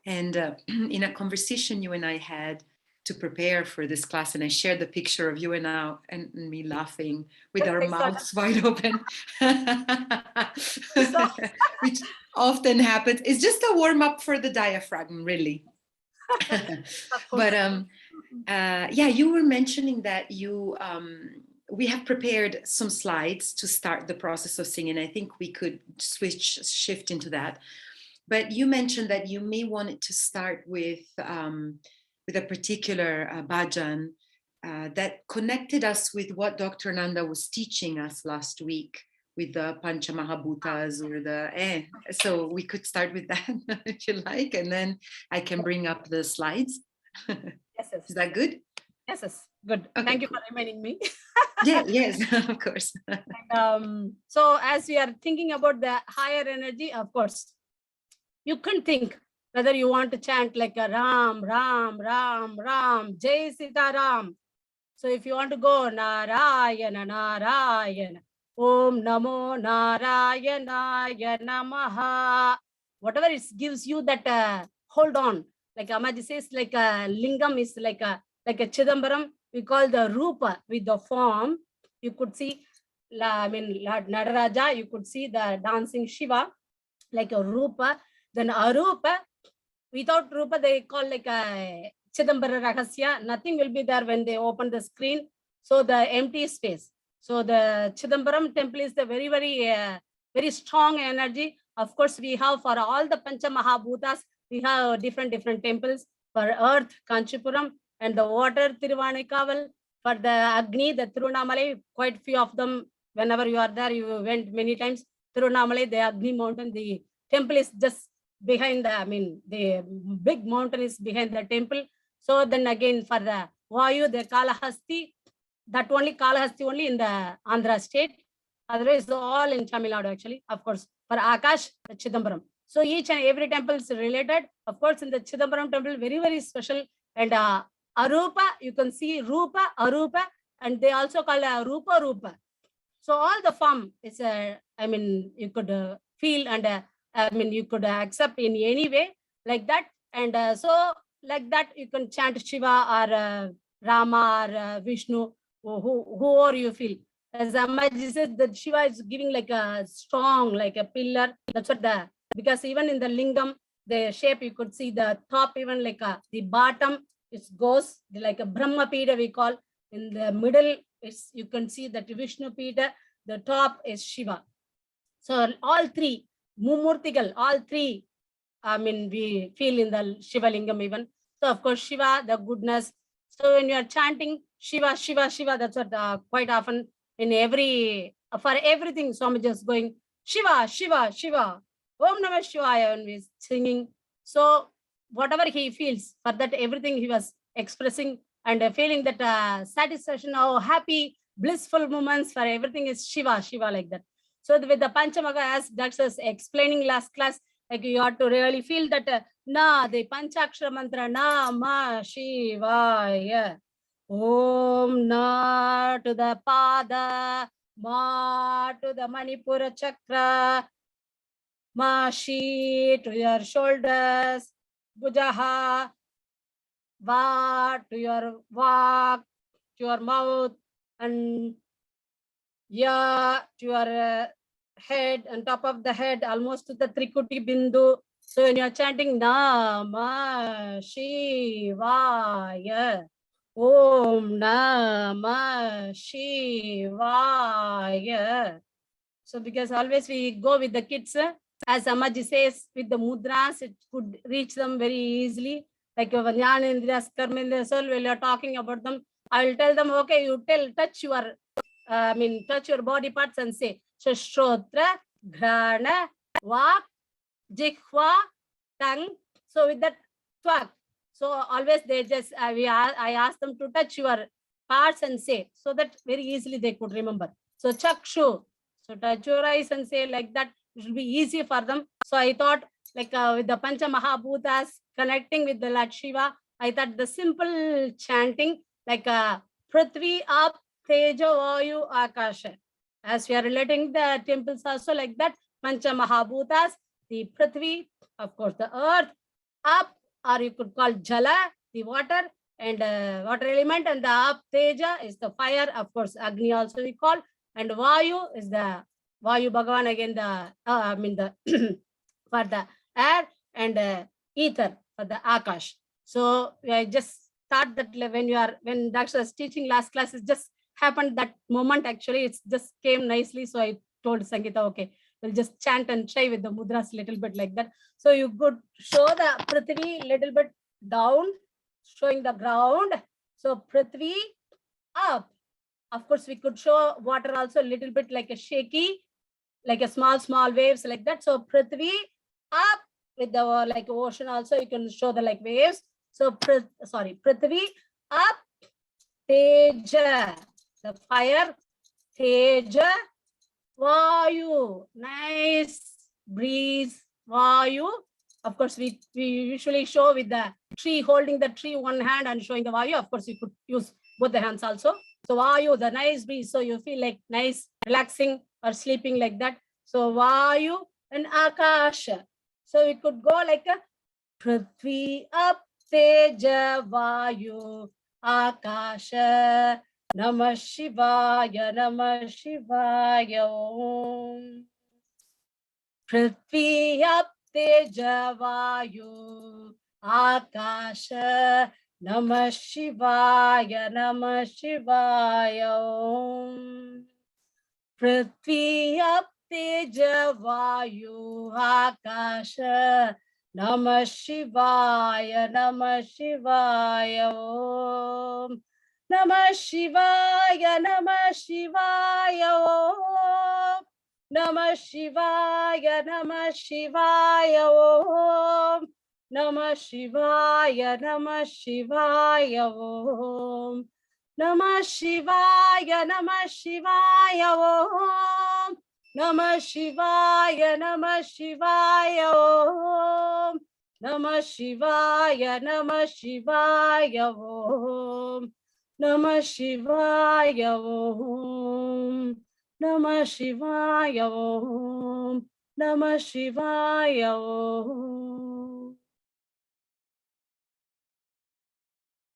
And in a conversation you and I had to prepare for this class, and I shared the picture of you and me laughing with our mouths wide open, which often happens. It's just a warm up for the diaphragm, really. But yeah, you were mentioning that you we have prepared some slides to start the process of singing. I think we could shift into that. But you mentioned that you may want it to start with a particular bhajan that connected us with what Dr. Ananda was teaching us last week with the Pancha Mahabhutas, or the So we could start with that if you like, and then I can bring up the slides. Yes. Is that good? Yes. Good. Okay, thank you for reminding me. Yeah, yes, of course. And, so as we are thinking about the higher energy, of course, you can think whether you want to chant like a Ram, Ram, Ram, Ram, Jai Sita Ram. So if you want to go Narayana, Narayana, Om Namo Narayanaya Namaha, whatever it gives you that hold on. Like Amaji says, like a lingam is like a Chidambaram. We call the Rupa with the form. You could see, Lord Nadaraja, you could see the dancing Shiva, like a Rupa. Then Arupa, without Rupa, they call like a Chidambara Rahasya. Nothing will be there when they open the screen. So the empty space. So the Chidambaram Temple is the very, very strong energy. Of course, we have for all the Pancha Mahabhutas, we have different temples. For earth, Kanchipuram, and the water, Tiruvanikaval. For the Agni, the Tirunamalai, quite few of them, whenever you are there, you went many times. Tirunamalai, the Agni mountain, the temple is just behind the big mountain is behind the temple. So then again for the Vayu, the Kalahasti, that only Kalahasti only in the Andhra state. Otherwise, all in Tamil Nadu actually. Of course, for Akash, the Chidambaram. So each and every temple is related. Of course, in the Chidambaram temple, very, very special. And Arupa, you can see Rupa, Arupa, and they also call Rupa, Rupa. So all the form is, you could feel and you could accept in any way like that. And so like that, you can chant Shiva or Rama or Vishnu, whoever you feel. As Amaji says, that Shiva is giving like a strong, like a pillar. That's what because even in the lingam, the shape, you could see the top, even like the bottom, it goes like a Brahma Pida we call. In the middle, is you can see that Vishnu Pida, the top is Shiva. So all three, Mumurtigal, all three, I mean, we feel in the Shiva Lingam even. So of course, Shiva, the goodness. So when you are chanting Shiva, Shiva, Shiva, that's what quite often in every, for everything, Swami just going, Shiva, Shiva, Shiva, Om Namah Shivaya, when we're singing. So whatever he feels, for that everything he was expressing and feeling that satisfaction, how happy, blissful moments for everything is Shiva, Shiva like that. So with the Panchamaga, as Dr. was explaining last class, like you have to really feel that Na, the Panchakshara mantra, Na, Ma, Shivaya. Om Na to the Pada, Ma to the Manipura Chakra, Ma Shi to your shoulders, Bujaha, Va to your Vak, to your mouth, and Ya to your head, on top of the head, almost to the Trikuti Bindu. So when you are chanting Namah Shivaya, Om Namah Shivaya. So because always we go with the kids, as Amaji says, with the mudras, it could reach them very easily. Like Jnanendriya, Karmendriya, so when you are talking about them, I will tell them, okay, you touch your touch your body parts and say, so Shrotra, Grana, Vak, Jikhva, tongue. So with that twak, so always they just, I ask them to touch your parts and say, so that very easily they could remember. So Chakshu, so touch your eyes and say like that, it will be easy for them. So I thought like with the Pancha Mahabhutas connecting with the Lord Shiva, I thought the simple chanting like Prithvi up, Teja, Vayu, Akasha. As we are relating the temples also like that, Pancha Mahabhutas, the Prithvi, of course, the earth, up, or you could call Jala, the water, and water element, and the up, Teja is the fire, of course, Agni also we call, and Vayu is the Vayu Bhagavan, again the, for the air, and ether for the Akash. So I just thought that when Dr. was teaching last class, it just happened that moment actually, it just came nicely. So I told Sangeeta, okay, we'll just chant and try with the mudras little bit like that. So you could show the Prithvi little bit down, showing the ground. So Prithvi up. Of course, we could show water also a little bit like a shaky, like a small waves like that. So Prithvi up with the like ocean also, you can show the like waves. So Prithvi up, Teja, the fire, Teja, Vayu, nice breeze, Vayu. Of course, we usually show with the tree, holding the tree one hand and showing the Vayu. Of course, you could use both the hands also. So Vayu, the nice breeze. So you feel like nice, relaxing or sleeping like that. So Vayu and Akasha. So it could go like a Prithvi up, Teja, Vayu, Akasha. Namah Shivaya, Namah Shivaya, Om. Prithvi up, Teja, Vayu, Akasha. Namah Shivaya, Namah Shivaya, Om. Prithvi up, Teja, Vayu, Akasha. Namah Shivaya, Namah Shivaya, Om. Namah Shivaya, Namah Shivaya, Om. Namah Shivaya, Namah Shivaya, Om. Namah Shivaya, Namah Shivaya, Om. Namah Shivaya, Namah Shivaya, Om. Namah Shivaya, Namah Shivaya, Om. Namah Shivaya, Namah Shivaya, Om. Namah Shivaya, Om. Namah Shivaya, Om. Namah Shivaya, Om.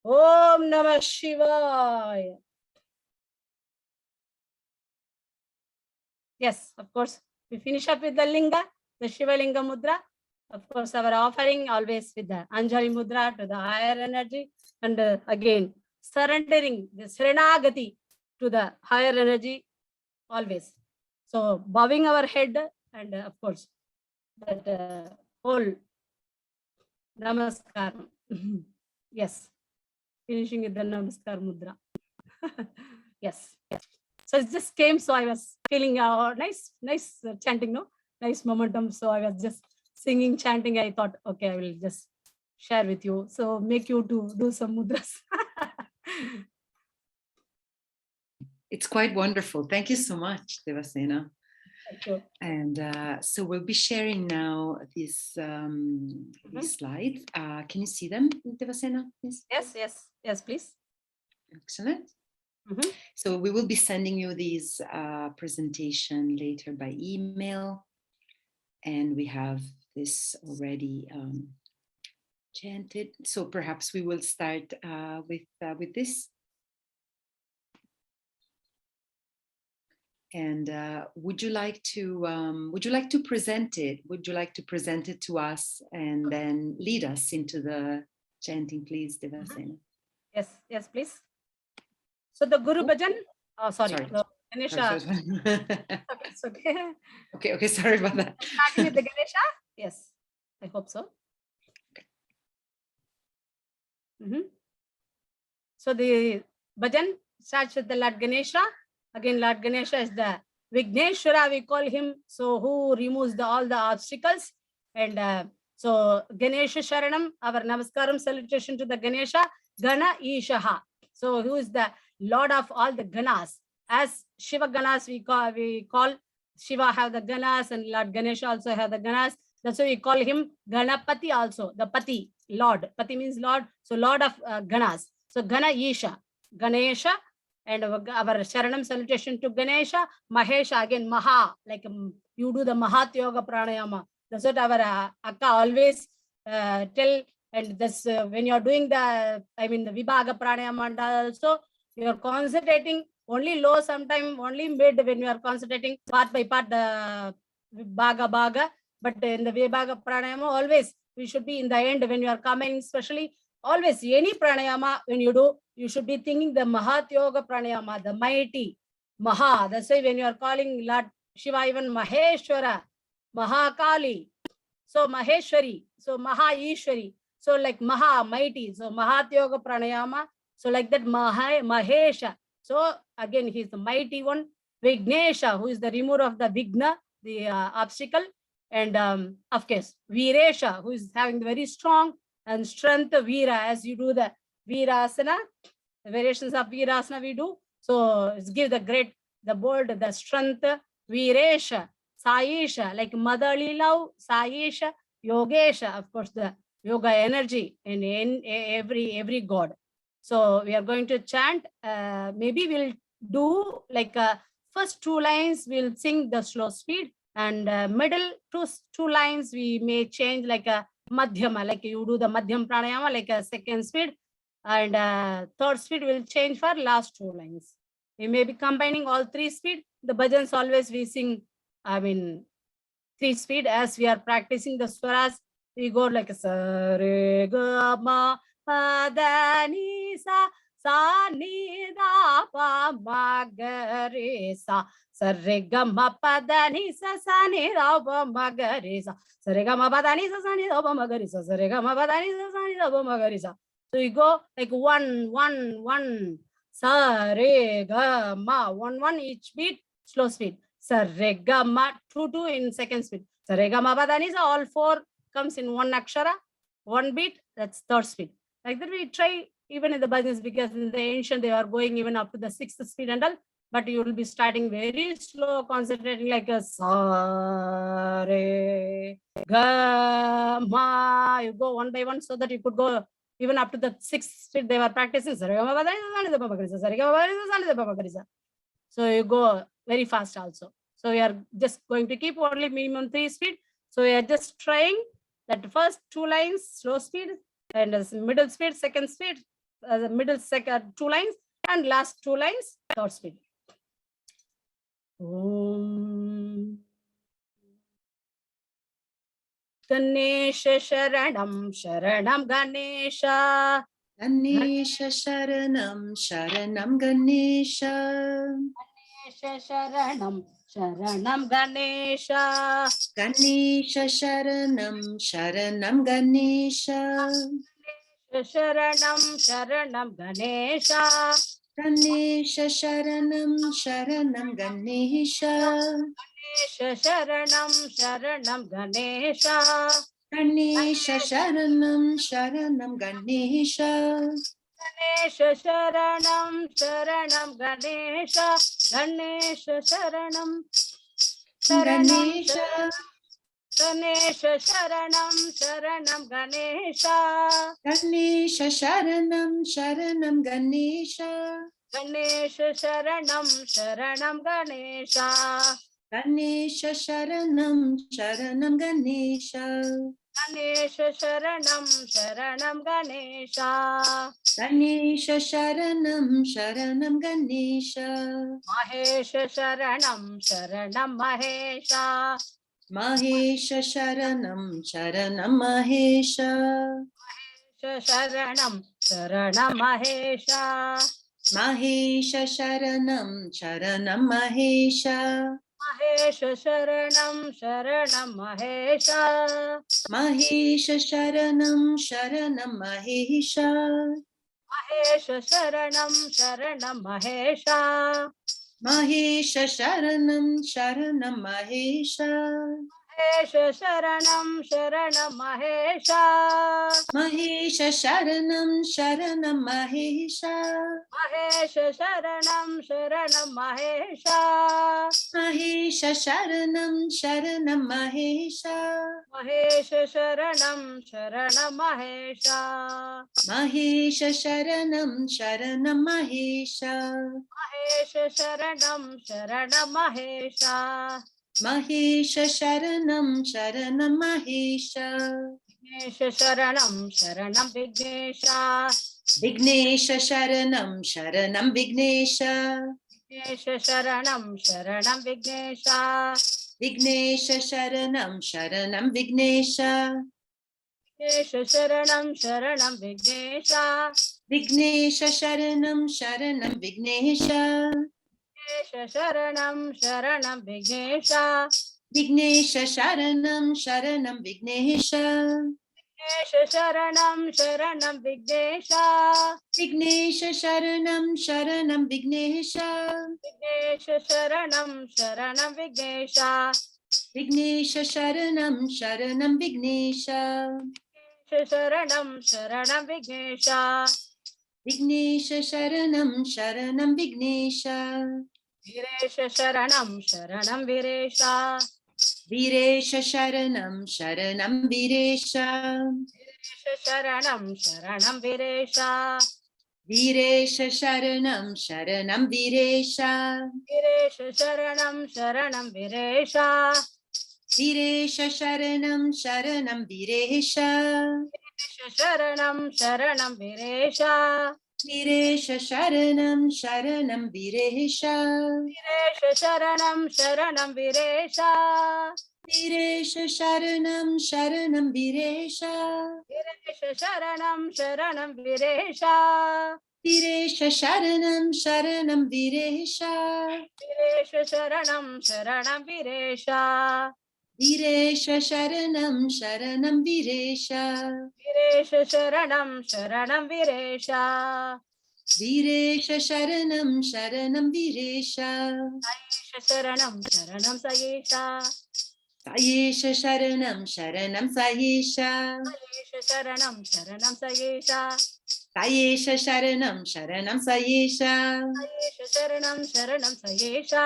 Om Namah Shivaya. Yes, of course. We finish up with the Linga, the Shiva Linga Mudra. Of course, our offering always with the Anjali Mudra to the higher energy, and again surrendering the Serenagati to the higher energy always. So bowing our head, and of course that whole Namaskar. Yes, finishing with the Namaskar Mudra. Yes. So it just came, so I was feeling nice chanting, no? Nice momentum. So I was just singing, chanting. I thought, okay, I will just share with you. So make you to do some mudras. It's quite wonderful. Thank you so much, Devasena. Thank you. And so we'll be sharing now these slides. Can you see them, Devasena, please? Yes, please. Excellent. So we will be sending you these presentation later by email. And we have this already chanted. So perhaps we will start with this. And would you like to present it? Would you like to present it to us and then lead us into the chanting, please, Devasena? Yes, please. So the Guru Bhajan, sorry. Ganesha. It's okay. Okay, sorry about that. Starting with the Ganesha? Yes, I hope so. So the Bhajan starts with the Lord Ganesha. Again, Lord Ganesha is the Vigneshwara, we call him. So who removes all the obstacles. And so Ganesha Sharanam, our Namaskaram salutation to the Ganesha, Gana Ishaha. So who is the Lord of all the Ganas. As Shiva Ganas, we call Shiva have the Ganas, and Lord Ganesha also have the Ganas. That's why we call him Ganapati also, the Pati, Lord. Pati means Lord. So Lord of Ganas. So Gana Isha, Ganesha, and our Sharanam salutation to Ganesha. Mahesha, again Maha, like you do the Mahat Yoga Pranayama. That's what our Akka always tell. And this when you're doing the Vibhaga Pranayama also, you're concentrating only low, sometime only mid when you are concentrating part by part the Bhaga. But in the Vibhaga Pranayama, always we should be in the end when you are coming, especially always any pranayama when you do, you should be thinking the Mahat Yoga Pranayama, the mighty Maha. That's why when you are calling Lord Shiva, even Maheshwara, Mahakali, so Maheshwari, so Maha Ishwari, so like Maha, mighty, so Mahat Yoga Pranayama, so like that Mahesha. So again, he is the mighty one. Vignesha, who is the remover of the Vigna, the obstacle. And of course, Viresha, who is having the very strong and strength Veera, as you do the Veerasana, the variations of Veerasana we do. So it's give the great, the bold, the strength, Viresha, Saisha, like motherly love, Saisha, Yogesha, of course, the yoga energy in every god. So we are going to chant. Maybe we'll do like first two lines, we'll sing the slow speed, and middle two lines, we may change like a Madhyama, like you do the Madhyam Pranayama, like a second speed, and third speed will change for last two lines. We may be combining all three speed. The bhajans always we sing, three speed. As we are practicing the swaras, we go like sa re ga ma pa da ni sa ni da pa ma ga re sa re ga ma pa da ni sa ni da pa ma ga re sa re ga ma pa da ni sa ni da pa ma ga re sa re ga ma pa da ni sa ni da pa ma ga re sa. So we go like 1 1 1 sa re ga ma 1 1 each beat, slow speed. Sa re ga ma 2 2 in second speed. Sa re ga ma pa da ni sa, all four comes in one akshara, one beat, that's third speed. Like that we try even in the bhajans, because in the ancient they are going even up to the sixth speed and all, but you will be starting very slow, concentrating like a sa re ga ma. You go one by one so that you could go even up to the sixth speed they were practicing. So you go very fast also. So we are just going to keep only minimum 3 speed. So we are just trying that first two lines slow speed, and middle speed second speed, the middle second 2 lines, and last 2 lines third speed. Om Ganesha Sharanam Sharanam Ganesha. Ganesha Sharanam Sharanam Ganesha. Ganesha Sharanam Sharanam Ganesha. Ganesha Sharanam Sharanam Ganesha. Sharanam Sharanam Ganesha. Ganesha Sharanam Sharanam Ganesha. Ganesha Sharanam Sharanam Ganesha. Ganesha Sharanam Sharanam Ganesha. Ganesha Sharanam Sharanam Ganesha. Ganesha Sharanam Sharanam Ganesha. Ganesha Sharanam Sharanam Ganesha. Ganesha Sharanam Sharanam Ganesha. Ganesha Sharanam Sharanam Ganesha. Ganesha Sharanam Sharanam Ganesha. Ganesha Sharanam Sharanam Ganesha. Ganesha Sharanam Sharanam Ganesha. Mahesha Sharanam Sharanam Mahesha. Mahesha Sharanam Sharanam Mahesha. Sharanam Sharanam Mahesha. Mahesha Sharanam Sharanam Mahesha. Mahesha Sharanam Sharanam Mahesha. Mahesha Sharanam Sharanam Mahesha. Mahesha Sharanam Sharanam Mahesha. Mahesha Sharanam Sharanam Mahesha. Mahesha Sharanam Sharanam Mahesha. Mahesha Sharanam Sharanam Mahesha. Mahesha Sharanam Sharanam Mahesha. Mahesha Sharanam Sharanam Mahesha. Mahesha Sharanam Sharanam Mahesha. Mahesha Sharanam Sharanam Mahesha. Mahesha Sharanam Sharanam Mahesha. Mahesha Sharanam Sharanam Mahesha. Vignesha Sharanam Sharanam Vignesha. Vignesha Sharanam Sharanam Vignesha. Vignesha Sharanam Sharanam Vignesha. Vignesha Sharanam Sharanam Vignesha. Vignesha Sharanam Sharanam Vignesha. Vignesha Sharanam Sharanam Vignesha. Vignesha Sharanam Sharanam Vignesha. Vignesha Sharanam Sharanam Vignesha. Vignesha Sharanam Sharanam Vignesha. Vignesha Sharanam Sharanam Vignesha. Vignesha Sharanam Sharanam Vignesha. Vignesha Sharanam Sharanam Vignesha. Sharanam Sharanam Vignesha. Vignesha Sharanam Sharanam Vignesha. Viresha Sharanam Sharanam Viresha. Viresha Sharanam Sharanam Viresha. Viresha Sharanam Sharanam Viresha. Viresha Sharanam Sharanam Viresha. Viresha Sharanam Sharanam Viresha. Viresha Sharanam Sharanam Viresha. Viresha Sharanam Sharanam Viresha. Viresha Sharanam Sharanam Viresha. Viresha Sharanam Sharanam Viresha. Viresha Sharanam Sharanam Viresha. Viresha Sharanam Sharanam Viresha. Viresha Sharanam Sharanam Viresha. Viresha Sharanam Sharanam Viresha. Viresha Sharanam Sharanam Viresha. Viresha Sharanam Sharanam Viresha. Viresha Sharanam Sharanam Viresha. Sayesha Sharanam Sharanam Sayesha. Sayesha Sharanam Sharanam Sayesha. Sayesha Sharanam Sharanam Sayesha. Sayesha Sharanam Sharanam Sayesha. Sayesha Sharanam Sharanam Sayesha.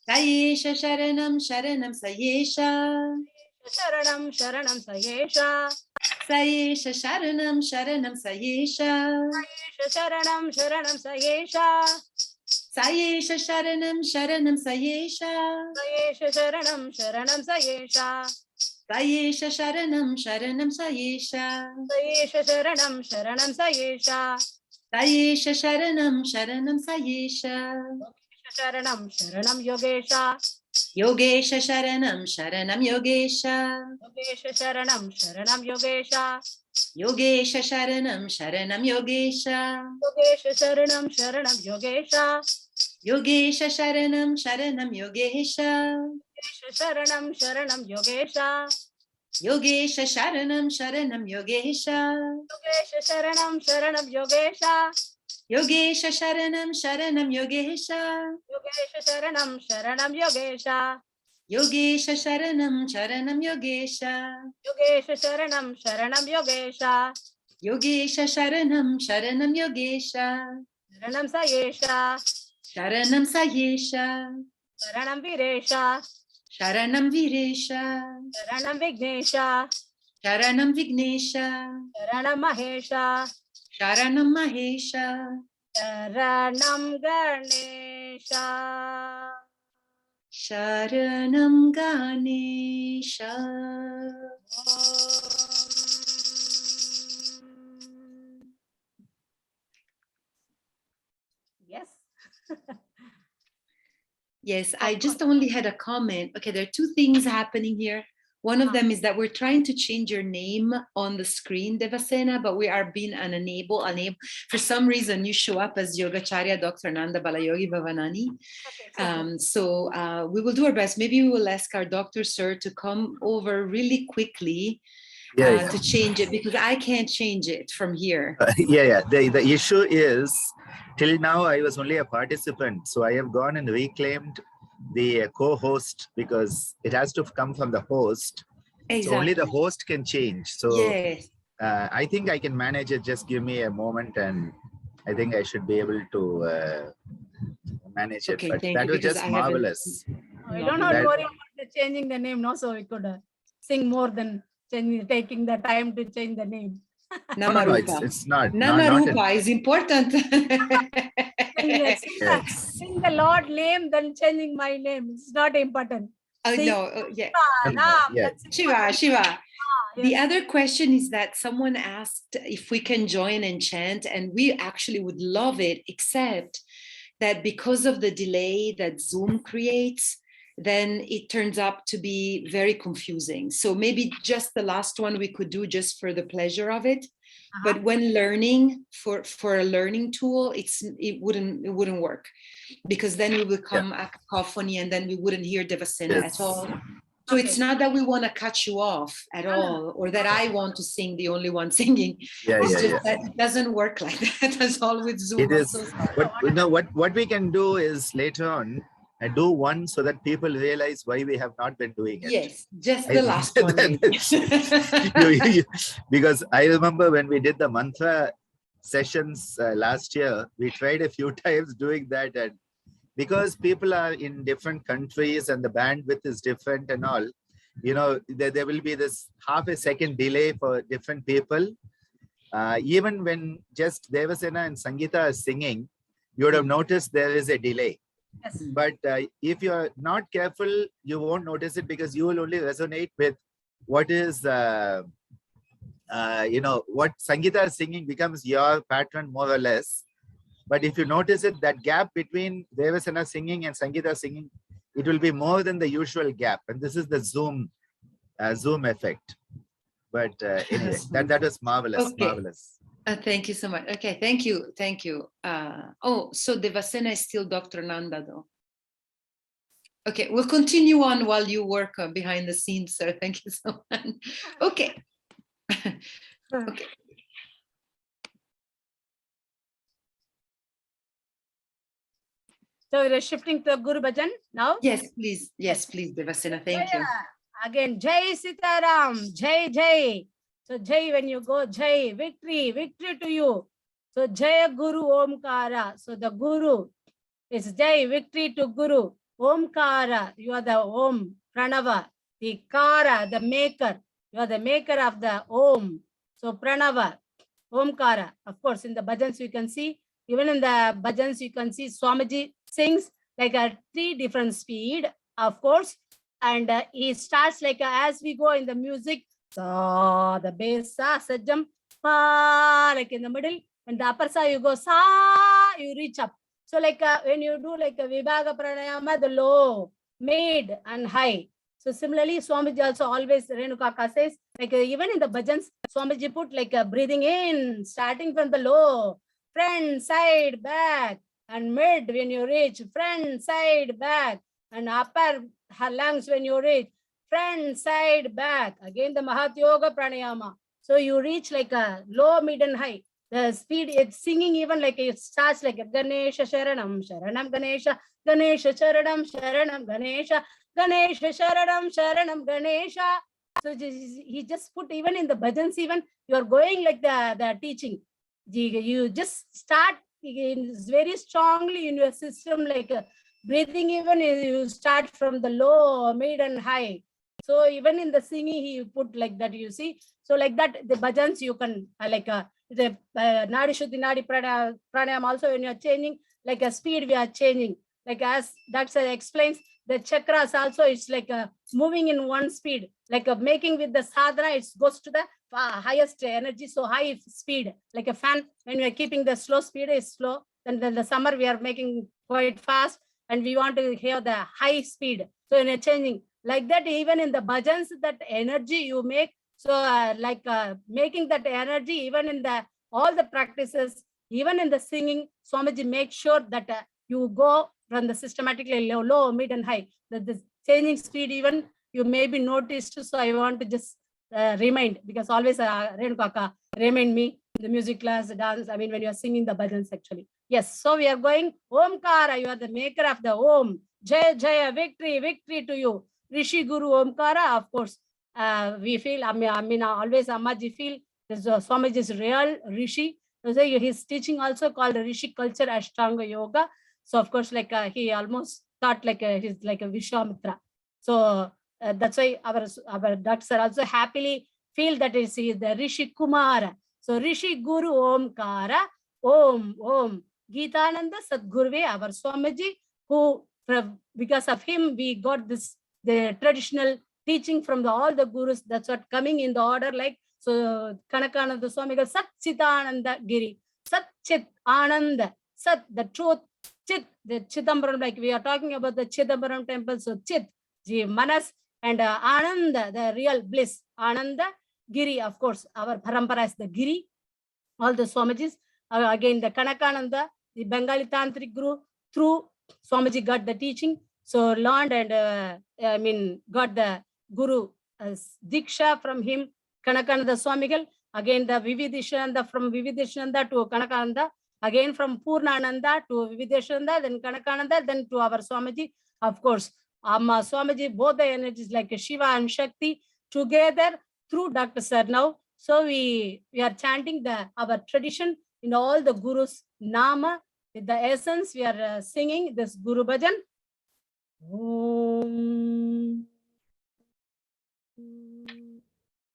Sayesha Sharanam Sharanam Sayesha. Sharanam Sharanam Sayesha. Sayesha Sharanam Sharanam Sayesha. Sharanam Sharanam Sayesha. Sayesha Sharanam Sharanam Sayesha. Sayesha Sharanam Sharanam Sayesha. Sayesha Sharanam Sharanam Sayesha. Sayesha Sharanam Sharanam Sayesha. Sayesha Sharanam Sharanam Sayesha. Sharanam Sharanam Yogesha. Yogesha Sharanam Sharanam Yogesha. Yogesha Sharanam Sharanam Yogesha. Yogesha Sharanam Sharanam Yogesha. Yogesha Sharanam Sharanam Yogesha. Yogesha Sharanam Sharanam Yogesha. Yogesha Sharanam Sharanam Yogesha. Yogesha Sharanam Sharanam Yogesha. Yogesha Sharanam Sharanam Yogesha. Yogesha Sharanam Sharanam Yogesha. Yogesha Sharanam Sharanam Yogesha. Yogesha Sharanam Sharanam Yogesha. Yogesha Sharanam Sharanam Yogesha. Yogesha Sharanam Sharanam Yogesha. Sharanam Sayesha. Sharanam Sayesha. Sharanam Viresha. Sharanam Viresha. Sharanam Vignesha. Sharanam Vignesha. Sharanam Mahesha. Sharanam Mahesha. Sharanam Ganesha. Sharanam Ganesha. Yes. Yes, I just only had a comment. Okay, there are two things happening here. One of them is that we're trying to change your name on the screen, Devasena, but we are being unable. For some reason, you show up as Yogacharya Dr.Ananda Balayogi Bhavanani. So we will do our best. Maybe we will ask our Dr. Sir to come over really quickly to change it, because I can't change it from here. The issue is, till now I was only a participant, so I have gone and reclaimed the co-host, because it has to come from the host. Exactly. So only the host can change. So yes. I think I can manage it. Just give me a moment, and I think I should be able to manage it. Okay, but thank that you, was just marvelous. I don't have to worry about the changing the name, no. So we could sing more than taking the time to change the name. No, it's not. Namarupa is important. Sing the Lord name, then changing my name. It's not important. Oh, Sing no, yeah. Shiva. Shiva. Yes. The other question is that someone asked if we can join and chant, and we actually would love it, except that because of the delay that Zoom creates, then it turns out to be very confusing. So maybe just the last one we could do just for the pleasure of it. But when learning for a learning tool, it wouldn't work, because then we would come a cacophony, and then we wouldn't hear Devasena at all. So it's not that we want to cut you off at all, or that I want to sing the only one singing. It's just that it doesn't work like that. That's all with Zoom. It is. But you know what we can do is later on do one, so that people realize why we have not been doing it. Yes, just the last one. Because I remember when we did the mantra sessions last year, we tried a few times doing that, and because people are in different countries and the bandwidth is different and all, you know, there will be this half a second delay for different people. Even when just Devasena and Sangeeta are singing, you would have noticed there is a delay. Yes. But if you're not careful, you won't notice it, because you will only resonate with what is, what Sangeeta is singing becomes your pattern more or less. But if you notice it, that gap between Devasena singing and Sangeeta singing, it will be more than the usual gap. And this is the Zoom effect. But anyway, that was marvelous, marvelous. Thank you so much. Okay, thank you. So Devasena is still Dr. Nanda, though. Okay, we'll continue on while you work behind the scenes, sir. Thank you so much. Okay. Okay. So we're shifting to Guru Bhajan now? Yes, please. Yes, please, Devasena. Thank you. Again, Jai Sitaram, Jai Jai. So Jai, when you go, Jai, victory to you. So Jaya Guru Omkara. So the Guru is Jai, victory to Guru. Omkara, you are the Om, Pranava. The Kara, the maker. You are the maker of the Om. So Pranava, Omkara. Of course, in the bhajans you can see, even in the bhajans you can see Swamiji sings like a 3 different speed, of course. And he starts like as we go in the music, sa, the bass, sa, sajam, pa, like in the middle. And the upper sa, you go sa, you reach up. So like when you do like a vibhaga pranayama, the low, mid and high. So similarly, Swamiji also always, Renukaka says, like even in the bhajans, Swamiji put like breathing in, starting from the low, front, side, back, and mid when you reach, front, side, back, and upper lungs when you reach, front, side, back. Again, the Mahat Yoga Pranayama. So you reach like a low, mid, and high. The speed, it's singing even like it starts like a Ganesha Sharanam, Sharanam Ganesha, Ganesha Sharanam, Sharanam Ganesha, Ganesha Sharanam, Sharanam Ganesha. So he just put even in the bhajans, even you are going like the teaching. You just start very strongly in your system, like breathing, even you start from the low, mid, and high. So even in the singing, he put like that, you see. So like that, the bhajans you can like the Nadi Shuddhi, Nadi Pranayama also, when you are changing, like a speed we are changing. Like as Dr. explains, the chakras also, it's like moving in one speed, like making with the sadhana, it goes to the highest energy, so high speed, like a fan. When we are keeping the slow speed is slow, then the summer we are making quite fast, and we want to hear the high speed. So when you're changing like that, even in the bhajans, that energy you make. So like making that energy, even in the all the practices, even in the singing, Swamiji make sure that you go from the systematically low, mid, and high. The changing speed, even you may be noticed. So I want to just remind, because always Renukaka remind me the music class, dance. I mean, when you are singing the bhajans, actually. Yes. So we are going Omkara. You are the maker of the Om. Jaya Jaya, victory, victory to you. Rishi Guru Omkara, of course. We feel, I mean, always Ammaji feel Swamiji is real Rishi. So his teaching also called Rishi Culture Ashtanga Yoga. So of course, like he almost thought like he's like a Vishwamitra. So that's why our doctors also happily feel that he is the Rishi Kumara. So Rishi Guru Omkara, Om, Om. Gitananda Sadguruve, our Swamiji, who because of him we got this the traditional teaching from all the gurus. That's what coming in the order, like so Kanakananda Swamigal, Sat Chitananda Giri, Sat Chit Ananda, Sat, the truth, Chit, the Chidambaram, like we are talking about the Chidambaram Temple. So Chit, Manas, and Ananda, the real bliss, Ananda, Giri, of course, our Parampara is the Giri, all the Swamijis. Again, the Kanakananda, the Bengali Tantric Guru, through Swamiji got the teaching. So learned and got the Guru Diksha from him, Kanakananda Swamigal. Again, the Vividishananda, from Vividishananda to Kanakananda. Again, from Purnananda to Vividishananda, then Kanakananda, then to our Swamiji. Of course, Swamiji, both the energies like Shiva and Shakti together through Dr. Sir now. So we are chanting our tradition in all the Gurus' Nama. With the essence, we are singing this Guru Bhajan. Om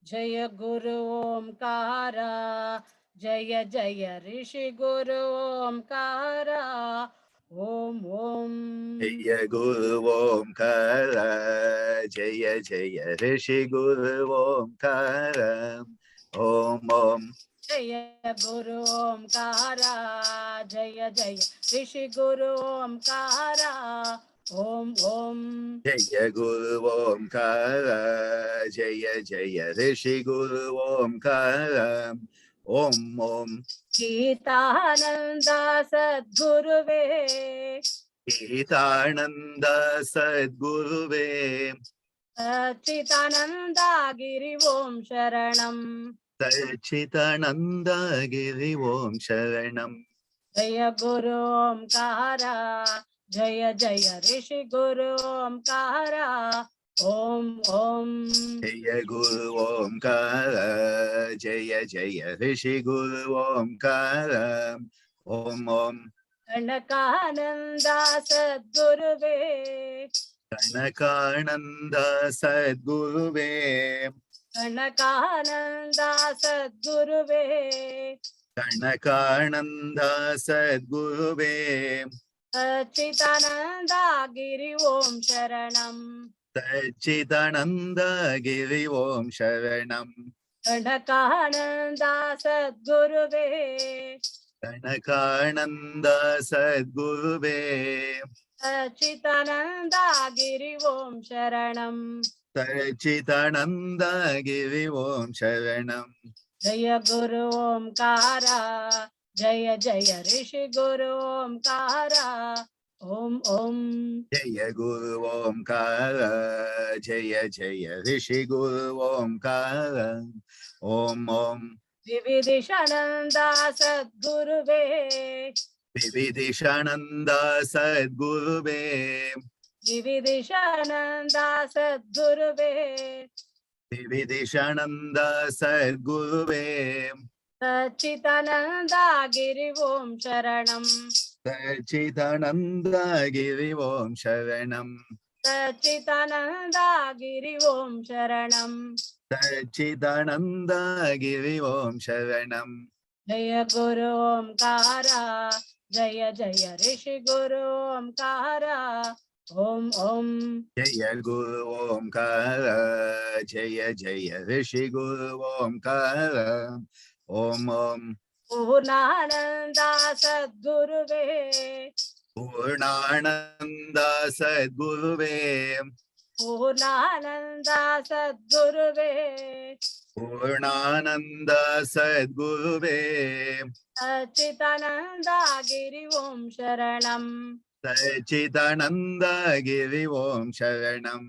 Jaya Guru Omkara, Jaya Jaya Rishi Guru Omkara, Om Om. Jaya Guru Omkara, Jaya Jaya Rishi Guru Omkara, Om Om. Jaya Guru Omkara, Jaya Jaya Rishi Guru Omkara, Om Om. Jaya Guru Omkara, Jaya Jaya Rishi Guru Omkara, Om Om. Gitananda Sadguruve, Gitananda Sadguruve, Chitananda Giri Om Sharanam, Chitananda Giri Om Sharanam. Jaya Guru Omkara, Jaya Jaya Rishi Guru Omkara, Om Om. Jaya Guru Omkara, Jaya Jaya Rishi Guru Omkara, Om Om. Kanakananda Sadguruve, Kanakananda Sadguruve, Kanakananda Sadguruve, Kanakananda Sadguruve, Chitananda Giri Om Sharanam, Chidananda Giri Om Sharanam. Kanakananda Sadguruve, Kanakananda Sadguruve, Chitananda Giri Om Sharanam. Chitananda Giri Om Sharanam. Jaya Guru Omkara, Jaya Jaya Rishi Guru Omkara, Om Om. Jaya Guru Omkara, Jaya Jaya Rishi Guru Omkara, Om Om. Vividishananda Sadguruve, Vividishananda Sadguruve, Vividishananda Sadguruve, Vividishananda Sadguruve, Sachitananda Giri Om Sharanam, Chitananda Giri Om Sharanam, Sachitananda Giri Om Sharanam, Chitananda Giri Om Sharanam. Jaya Guru Omkara, Jaya Jaya Rishi Guru Omkara, Om Om. Jaya Guru Omkara, Jaya Jaya Rishi Guru Omkara, Om Om. Purnananda Sadguruve, Purnananda Sadguruve, Purnananda Sadguruve, Purnananda Sadguruve, Sachitananda Giri Om Sharanam, Sachidananda Giri Om Sharanam,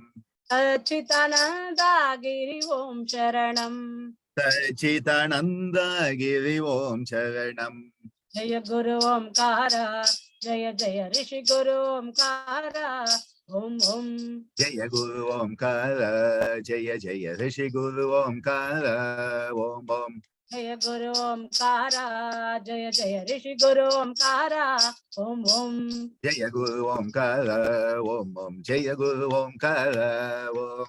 Sachitananda Giri Om Sharanam, Sachidananda Giri Om Sharanam. Jaya Guru Omkara, Jaya Jaya Rishi Guru Omkara, Om Om. Jaya Guru Omkara, Jaya Jaya Rishi Guru Omkara, Om Om. Jaya Guru Omkara, Jaya Jaya Rishi Guru Omkara, Om Om. Jaya Guru Omkara, Om Om. Jaya Guru Omkara, Om.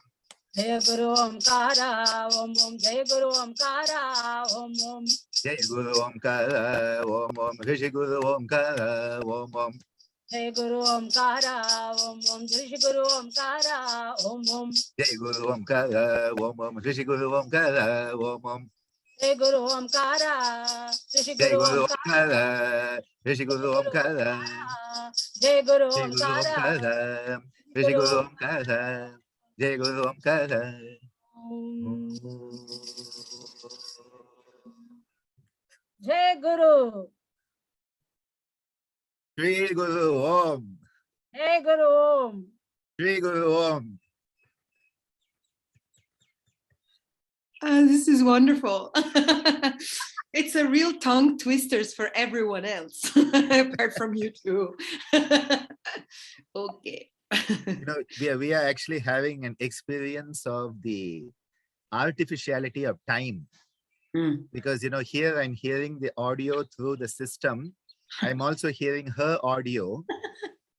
Jaya Guru Omkara, Om Om. Jaya Guru Omkara, Om Om. Jaya Guru Omkara, Om Om. Rishi Guru Omkara, Om Om. Jaya Guru Omkara, Om Om. Rishi Guru Omkara, Om Om. Jaya Guru Omkara, Om Om. Rishi Guru Omkara, Om Om. Jaya Guru Omkara, Rishi Jaya Guru Guru Omkara, Omkara, Rishi Guru Omkara. Jaya Guru Jaya Guru Omkara, Omkara, Rishi Guru Omkara. Jaya Guru Omkara. Jai Guru. Shri Guru Om. Jai Guru Om. Shri Guru Om. This is wonderful. It's a real tongue twisters for everyone else, apart from you two. Okay. You know, we are actually having an experience of the artificiality of time. Because, you know, here I'm hearing the audio through the system. I'm also hearing her audio.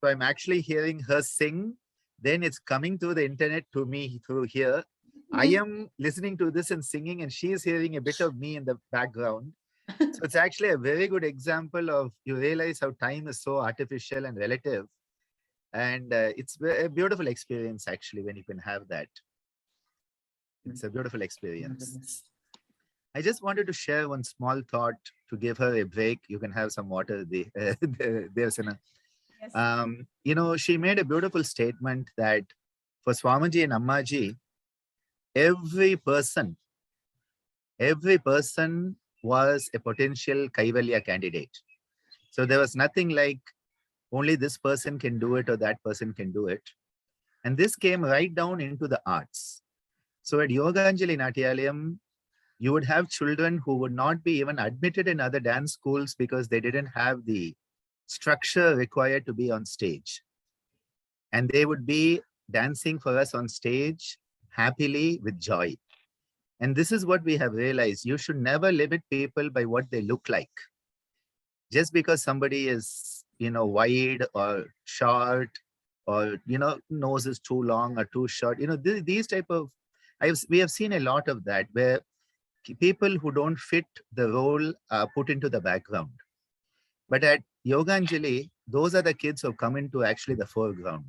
So I'm actually hearing her sing. Then it's coming through the internet to me through here. I am listening to this and singing, and she is hearing a bit of me in the background. So it's actually a very good example of, you realize how time is so artificial and relative. And it's a beautiful experience, actually, when you can have that. It's a beautiful experience. I just wanted to share one small thought to give her a break. You can have some water there, Devasena. Yes. You know, she made a beautiful statement that for Swamiji and Ammaji, every person was a potential Kaivalya candidate. So there was nothing like only this person can do it or that person can do it. And this came right down into the arts. So at Yoganjali Natyalayam, you would have children who would not be even admitted in other dance schools because they didn't have the structure required to be on stage. And they would be dancing for us on stage happily with joy. And this is what we have realized. You should never limit people by what they look like. Just because somebody is, you know, wide or short, or, you know, nose is too long or too short, you know, these type of, we have seen a lot of that, where people who don't fit the role are put into the background. But at Yoganjali, those are the kids who have come into actually the foreground.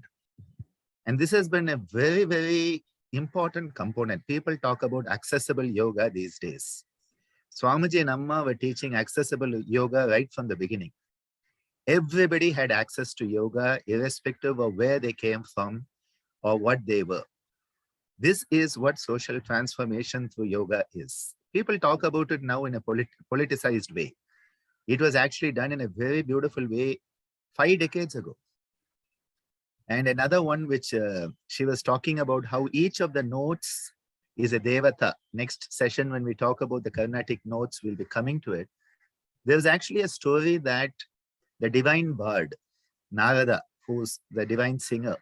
And this has been a very, very important component. People talk about accessible yoga these days. Swamiji and Amma were teaching accessible yoga right from the beginning. Everybody had access to yoga, irrespective of where they came from or what they were. This is what social transformation through yoga is. People talk about it now in a politicized way. It was actually done in a very beautiful way 5 decades ago. And another one which she was talking about how each of the notes is a devata. Next session, when we talk about the Carnatic notes, we'll be coming to it. There's actually a story that the divine bard, Narada, who's the divine singer,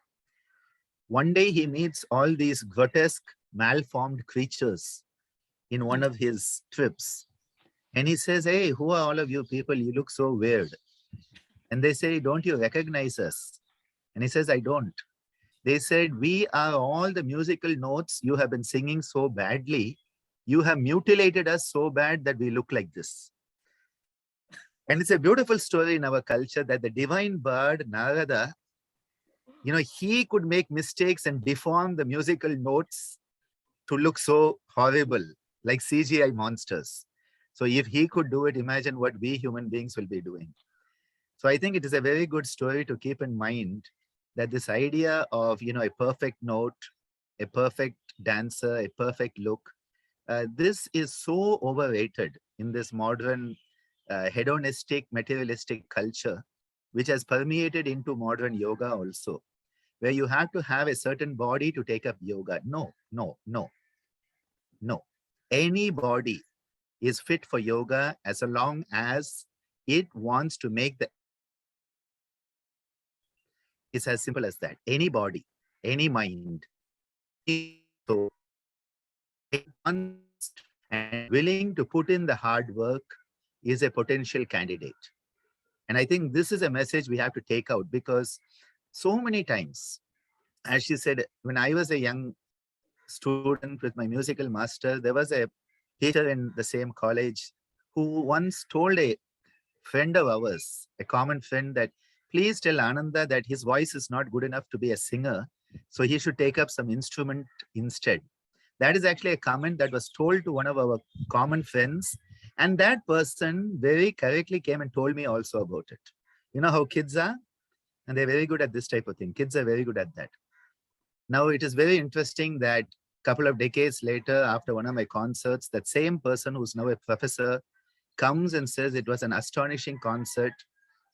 one day he meets all these grotesque, malformed creatures in one of his trips. And he says, "Hey, who are all of you people? You look so weird." And they say, "Don't you recognize us?" And he says, "I don't." They said, "We are all the musical notes you have been singing so badly. You have mutilated us so bad that we look like this." And it's a beautiful story in our culture that the divine bard, Narada, he could make mistakes and deform the musical notes to look so horrible, like CGI monsters. So if he could do it, imagine what we human beings will be doing. So I think it is a very good story to keep in mind that this idea of, a perfect note, a perfect dancer, a perfect look, this is so overrated in this modern hedonistic, materialistic culture, which has permeated into modern yoga also, where you have to have a certain body to take up yoga. No, no, no, no. Any body is fit for yoga as long as it wants to make the... It's as simple as that. Any body, any mind, any soul, and willing to put in the hard work is a potential candidate. And I think this is a message we have to take out, because so many times, as she said, when I was a young student with my musical master, there was a teacher in the same college who once told a friend of ours, a common friend, that please tell Ananda that his voice is not good enough to be a singer, so he should take up some instrument instead. That is actually a comment that was told to one of our common friends. And that person very correctly came and told me also about it. You know how kids are? And they're very good at this type of thing. Kids are very good at that. Now, it is very interesting that a couple of decades later, after one of my concerts, that same person who's now a professor comes and says it was an astonishing concert.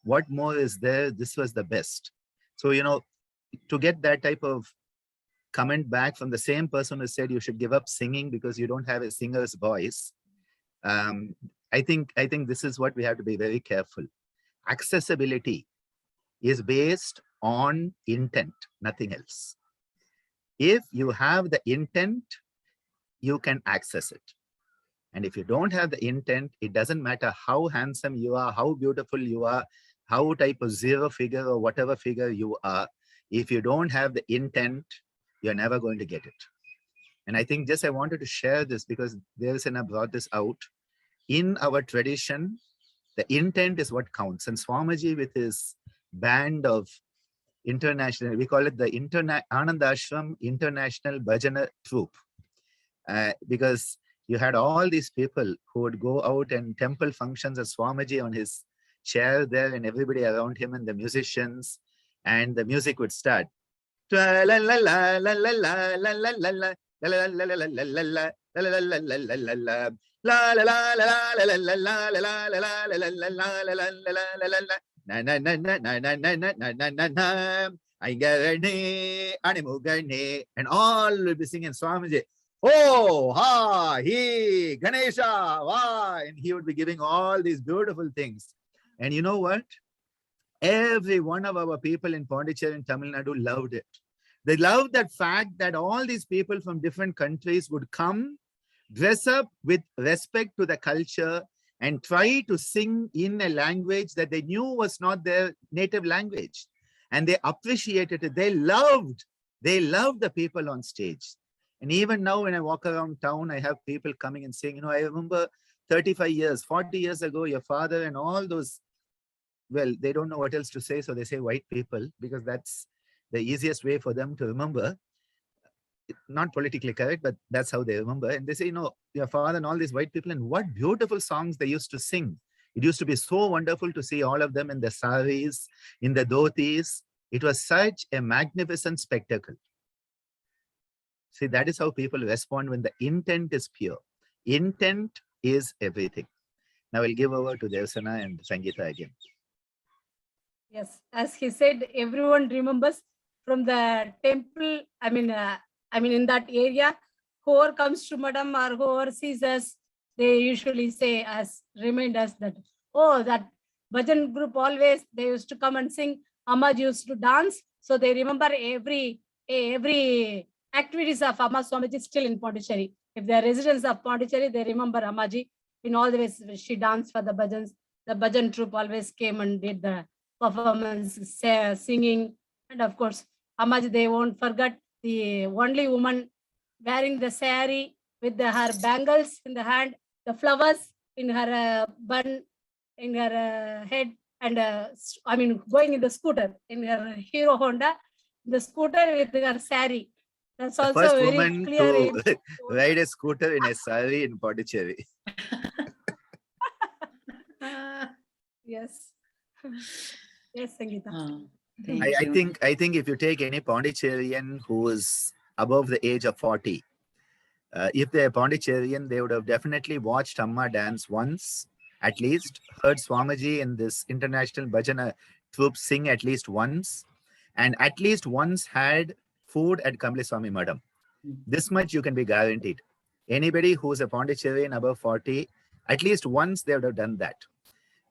What more is there? This was the best. So, to get that type of comment back from the same person who said you should give up singing because you don't have a singer's voice, I think this is what we have to be very careful. Accessibility is based on intent, nothing else. If you have the intent, you can access it. And if you don't have the intent, it doesn't matter how handsome you are, how beautiful you are, how type of zero figure or whatever figure you are. If you don't have the intent, you're never going to get it. And I think I wanted to share this because Devasena brought this out. In our tradition, the intent is what counts. And Swamiji, with his band of international, we call it the Ananda Ashram International Bhajana Troupe, because you had all these people who would go out and temple functions as Swamiji on his chair there and everybody around him and the musicians, and the music would start. And all will be singing Swamiji. Oh, ha, he, Ganesha, wah. And he would be giving all these beautiful things. And you know what? Every one of our people in Pondicherry and Tamil Nadu loved it. They loved that fact that all these people from different countries would come, dress up with respect to the culture, and try to sing in a language that they knew was not their native language. And they appreciated it. They loved the people on stage. And even now, when I walk around town, I have people coming and saying, I remember 35 years, 40 years ago, your father and all those, well, they don't know what else to say. So they say white people, because that's the easiest way for them to remember. Not politically correct, but that's how they remember. And they say, your father and all these white people, and what beautiful songs they used to sing. It used to be so wonderful to see all of them in the saris, in the dhotis. It was such a magnificent spectacle. See, that is how people respond when the intent is pure. Intent is everything. Now I'll give over to Devasena and Sangeeta again. Yes, as he said, everyone remembers from the temple. I mean, in that area, whoever comes to Madam or whoever sees us, they usually say remind us that, oh, that bhajan group always, they used to come and sing. Amma used to dance. So they remember every activities of Amma Swamiji still in Pondicherry. If they are residents of Pondicherry, they remember Ammaji. In all the ways, she danced for the bhajans. The bhajan troupe always came and did the performance, singing. And of course, Ammaji, they won't forget the only woman wearing the sari with her bangles in the hand, the flowers in her bun, in her head, and going in the scooter, in her Hero Honda, the scooter with her sari. That's also the first very woman clear. to ride a scooter in a sari in Pondicherry. Yes. Yes, Sangeeta. I think if you take any Pondicherrian who is above the age of 40, if they're Pondicherrian, they would have definitely watched Amma dance once, at least, heard Swamiji in this international bhajana troupe sing at least once, and at least once had food at Kamli Swami Madam. This much you can be guaranteed. Anybody who's a Pondicherrian above 40, at least once they would have done that.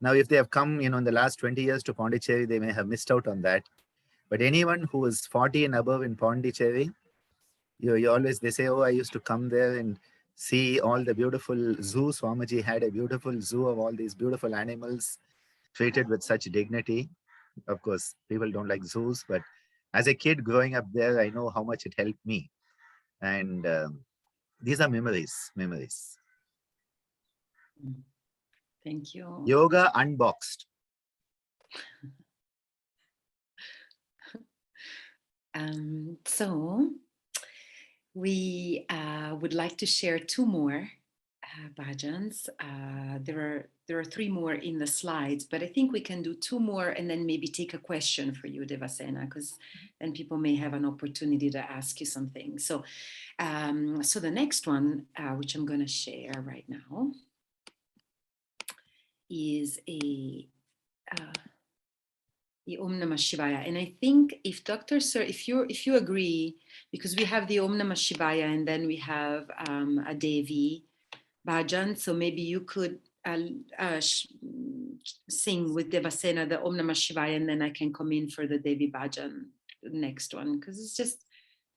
Now, if they have come, in the last 20 years to Pondicherry, they may have missed out on that. But anyone who is 40 and above in Pondicherry, you always, they say, oh, I used to come there and see all the beautiful zoo. Swamiji had a beautiful zoo of all these beautiful animals treated with such dignity. Of course, people don't like zoos, but as a kid growing up there, I know how much it helped me. And these are memories. Thank you. Yoga Unboxed. So we would like to share two more bhajans. There are three more in the slides, but I think we can do two more and then maybe take a question for you, Devasena, because then people may have an opportunity to ask you something. So the next one, which I'm going to share right now, is the Om Namah Shivaya. And I think if Dr. Sir, if you agree, because we have the Om Namah Shivaya and then we have a Devi bhajan, so maybe you could sing with Devasena the Om Namah Shivaya, and then I can come in for the Devi bhajan, the next one, because it's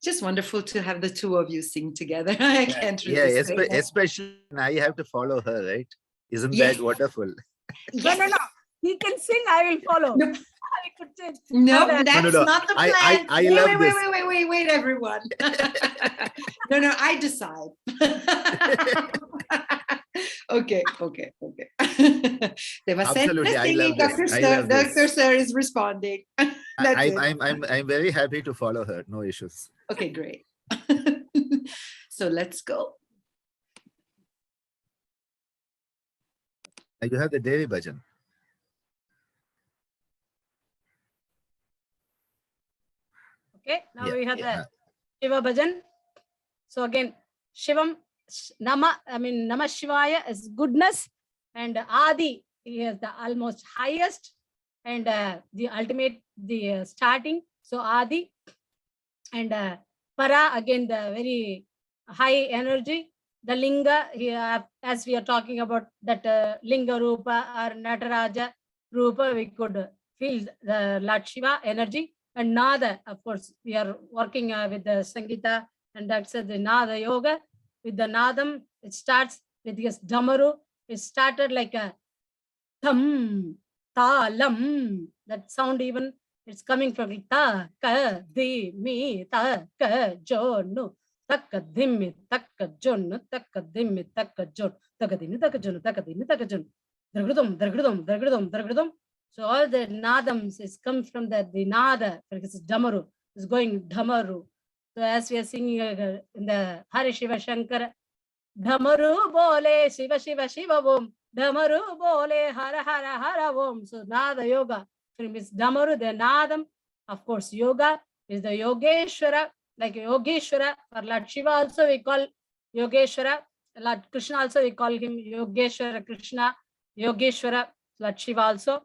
just wonderful to have the two of you sing together. I can't resist. Especially now you have to follow her, right? Isn't that wonderful? Yes. No. He can sing, I will follow. Nope. I could change. No, that's not the plan. I love this. Wait, everyone. No, I decide. Okay. Absolutely, I love this. Dr. Sir is responding. I'm very happy to follow her. No issues. Okay, great. So let's go. You have the Devi bhajan. Okay, now we have the Shiva bhajan. So again, Shivam, Namah Shivaya is goodness, and Adi is the almost highest, and the ultimate, the starting. So Adi, and Para, again the very high energy. The Linga, here, as we are talking about that Linga Rupa or Nataraja Rupa, we could feel the Lord Shiva energy. And Nada, of course, we are working with the Sangeeta, and that's the Nada Yoga. With the Nadam, it starts with this Damaru. It started like a Tham, Ta, Lam. That sound even, it's coming from Ta, Ka, Di, Mi, Ta, Ka, Jo, Nu. Taka dimmi, taka jon, taka dimmi, taka jon, taka dimmi, taka jon, taka dimmi, taka jon. Dragudum. So all the nadams is comes from the nada, because it's Damaru, it's going Damaru. So as we are singing in the Hari Shiva Shankara, Damaru bole, Shiva Shiva Shiva Om, Damaru bole hara hara hara om. So Nada Yoga. From is Damaru, the Nadam. Of course, Yoga is the Yogeshwara, like Yogeshwara. For Lord Shiva also we call Yogeshwara. Lord Krishna also we call him Yogeshwara Krishna, Yogeshwara, Lord Shiva also.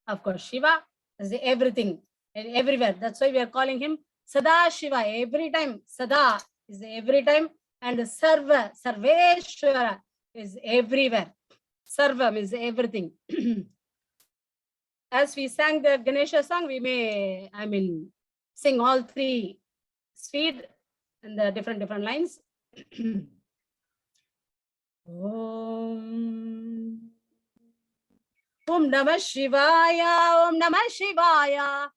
Of course, Shiva is the everything and everywhere. That's why we are calling him Sada Shiva. Every time, Sada is every time, and Sarva, Sarveshwara is everywhere. Sarvam is everything. As we sang the Ganesha song, we may, sing all three speed and the different lines. Om. Om Namah Shivaya, Om Namah Shivaya.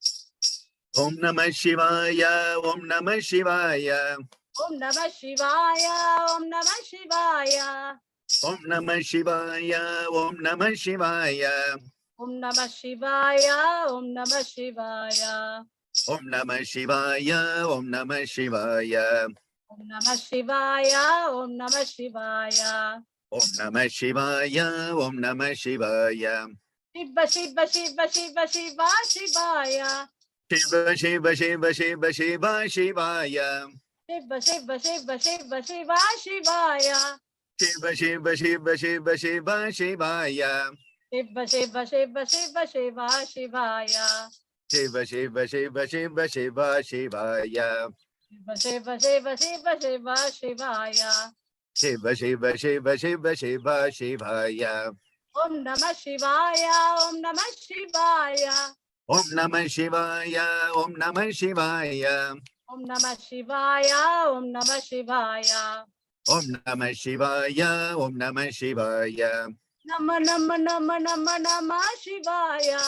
Om Namah Shivaya, Om Namah Shivaya. Om Namah Shivaya, Om Namah Shivaya. Om Namah Shivaya, Om Namah Shivaya. Om Namah Shivaya, Om Namah Shivaya. Om Namah Shivaya, Om Namah Shivaya. Om Namah Shivaya, Om Namah Shivaya. Om Namah Shivaya, Om Namah Shivaya. Shiva, Shiva, Shiva, Shiva, Shiva, Shivaya. Shiva, Shiva, Shiva, Shiva, Shiva, Shivaya. Shiva, Shiva, Shiva, Shiva, Shiva, Shivaya. Shiva, Shiva, Shiva, Shiva, Shiva, Shivaya. Shiva, Shiva, Shiva, Shiva, Shiva, Shivaya. Shiva, Shiva, Shiva, Shiva, Shiva, Shivaya. Shiva, Shiva, Shiva, Shiva, Shivaya. Shiva, Shiva, Shiva, Shiva, Shiva, Shivaya. Om Namah Shivaya, Om Namah Shivaya. Om Namah Shivaya, Om Namah Shivaya. Om Namah Shivaya, Om Namah Shivaya. Om Namah Shivaya, Om Namah Shivaya. Nama Nama Nama Nama Nama Shivaya.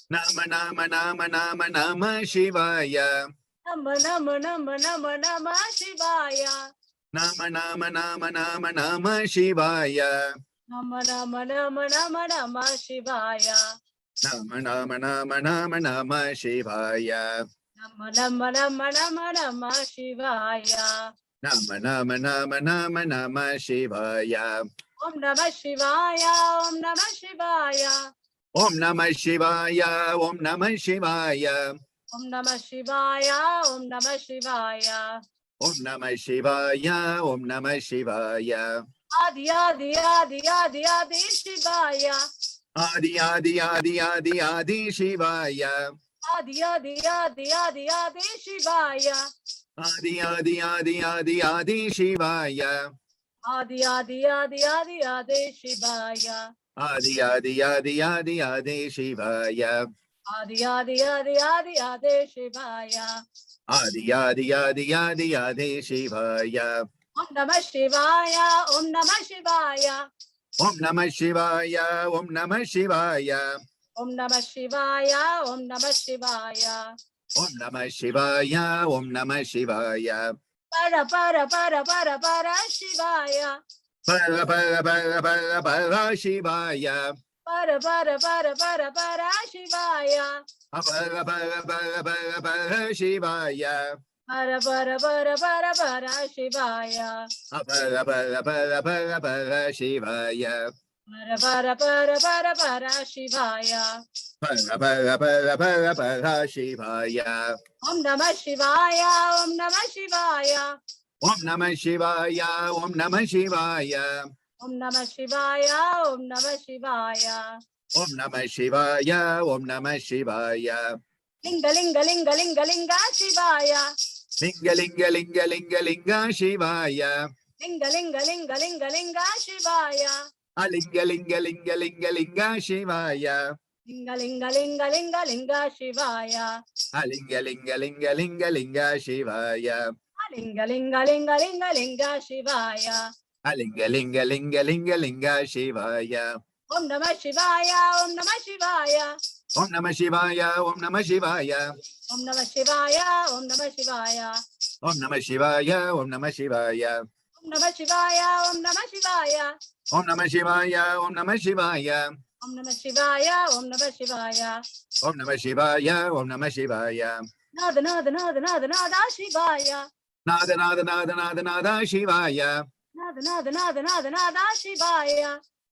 Nama Nama Nama Nama Nama Shivaya. Nama Nama Nama Nama Nama Shivaya. Nama Nama Nama Nama Nama Shivaya. Nama Nama Nama Nama Nama Shivaya. Nama Nama Nama Nama Nama Shivaya. Nama Nama Nama Nama Nama Shivaya. Nama Nama Nama Nama Nama Shivaya. Om Namah Shivaya, Om Namah Shivaya. Om Namah Shivaya, Om Namah Shivaya. Om Namah Shivaya, Om Namah Shivaya. Om Namah Shivaya, Om Namah Shivaya. Adi Adi Adi Adi Adi Shivaya. Adi Adi Adi Adi Adi Shivaya. Adi Adi Adi Adi Adi Shivaya. Adi Adi Adi Adi Adi Shivaya. Adi Adi Adi Adi Adi Shivaya. Adi Adi Adi Adi Adi Shivaya. Adi Adi Adi Adi Adi Shivaya. Adi Adi Adi Adi Adi Shivaya. Om Namah Shivaya, Om Namah Shivaya. Om Namah Shivaya, Om Namah Shivaya. Om Namah Shivaya, Om Namah Shivaya. Om Namah Shivaya, Om Namah Shivaya. Para para para para para Shivaya. Para para para para para Shivaya. Para para para para para Shivaya. Para para para para para Shivaya. Para para para para para Shivaya. Para para para para para Shivaya. Para para para para para Shivaya. Para para para para para Shivaya. Om Namah Shivaya, Om Namah Shivaya. Om Namah Shivaya, Om Namah Shivaya. Om Namah Shivaya, Om Namah Shivaya. Om Namah Shivaya, Om Namah Shivaya. Linga linga linga linga linga Shivaya. Linga linga linga linga linga Shivaya. Linga linga linga linga linga Shivaya. Alinga linga linga linga linga Shivaya. Linga linga linga linga linga Shivaya. Alinga linga linga linga linga Shivaya. Linga linga linga linga linga Shivaya. Alinga linga linga linga linga Shivaya. Om Namah Shivaya, Om Namah Shivaya. Om Namah Shivaya, Om Namah Shivaya. Om Namah Shivaya, Om Namah Shivaya. Om Namah Shivaya, Om Namah Shivaya. Om Namah Shivaya, Om Namah Shivaya. Om Namah Shivaya, Om Namah Shivaya. Om Namah Shivaya, Om Namah Shivaya. Om Namah Shivaya, Om Namah Shivaya. Nada Nada Nada Nada Nada Shivaya. Nada Nada Nada Nada Nada Shivaya. Nada Nada Nada Nada Nada Shivaya.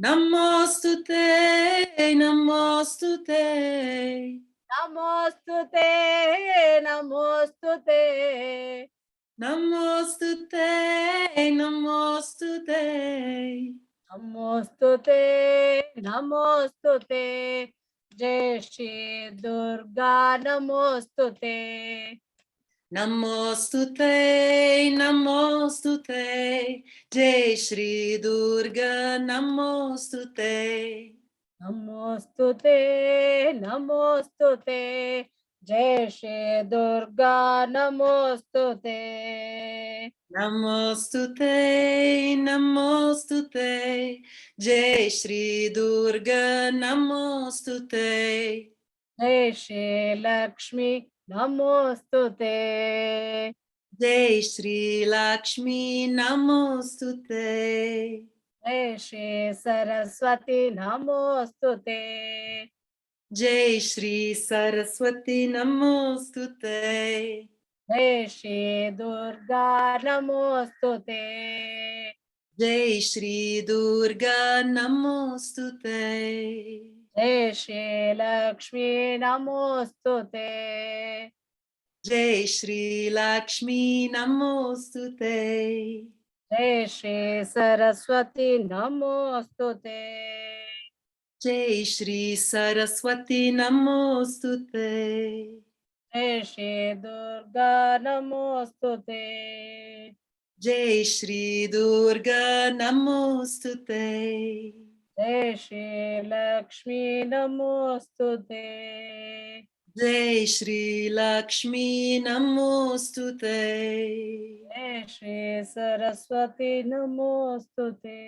Namostute, namostute. Namostute, namostute. Namostute, namostute. Namostute, namostute. Jai Shri Durga, namostute. Namostute, namostute. Jai Shri Durga, namostute. Namostute, namostute. Jai Shri Durga, namostute. Namostute, namostute. Jai Shri Durga, namostute. Jai Shri Lakshmi, namostute. Jai Shri Lakshmi, namostute. Jai Shri Saraswati, namostute. Jai Shri Saraswati, namostute. Jai Shri Durga, namostute. Jai Shri Durga, namostute. Jai Shri Lakshmi, namostute. Jai Shri Lakshmi, namostute. Jai Shri Saraswati, namostute. Jai Shri Saraswati, namostute. Jai Shri Durga, namostute. Jai Shri Durga, namostute. Jai Shri Lakshmi, namostute. Jai Shri Lakshmi, namostute. Jai Shri Saraswati, namostute.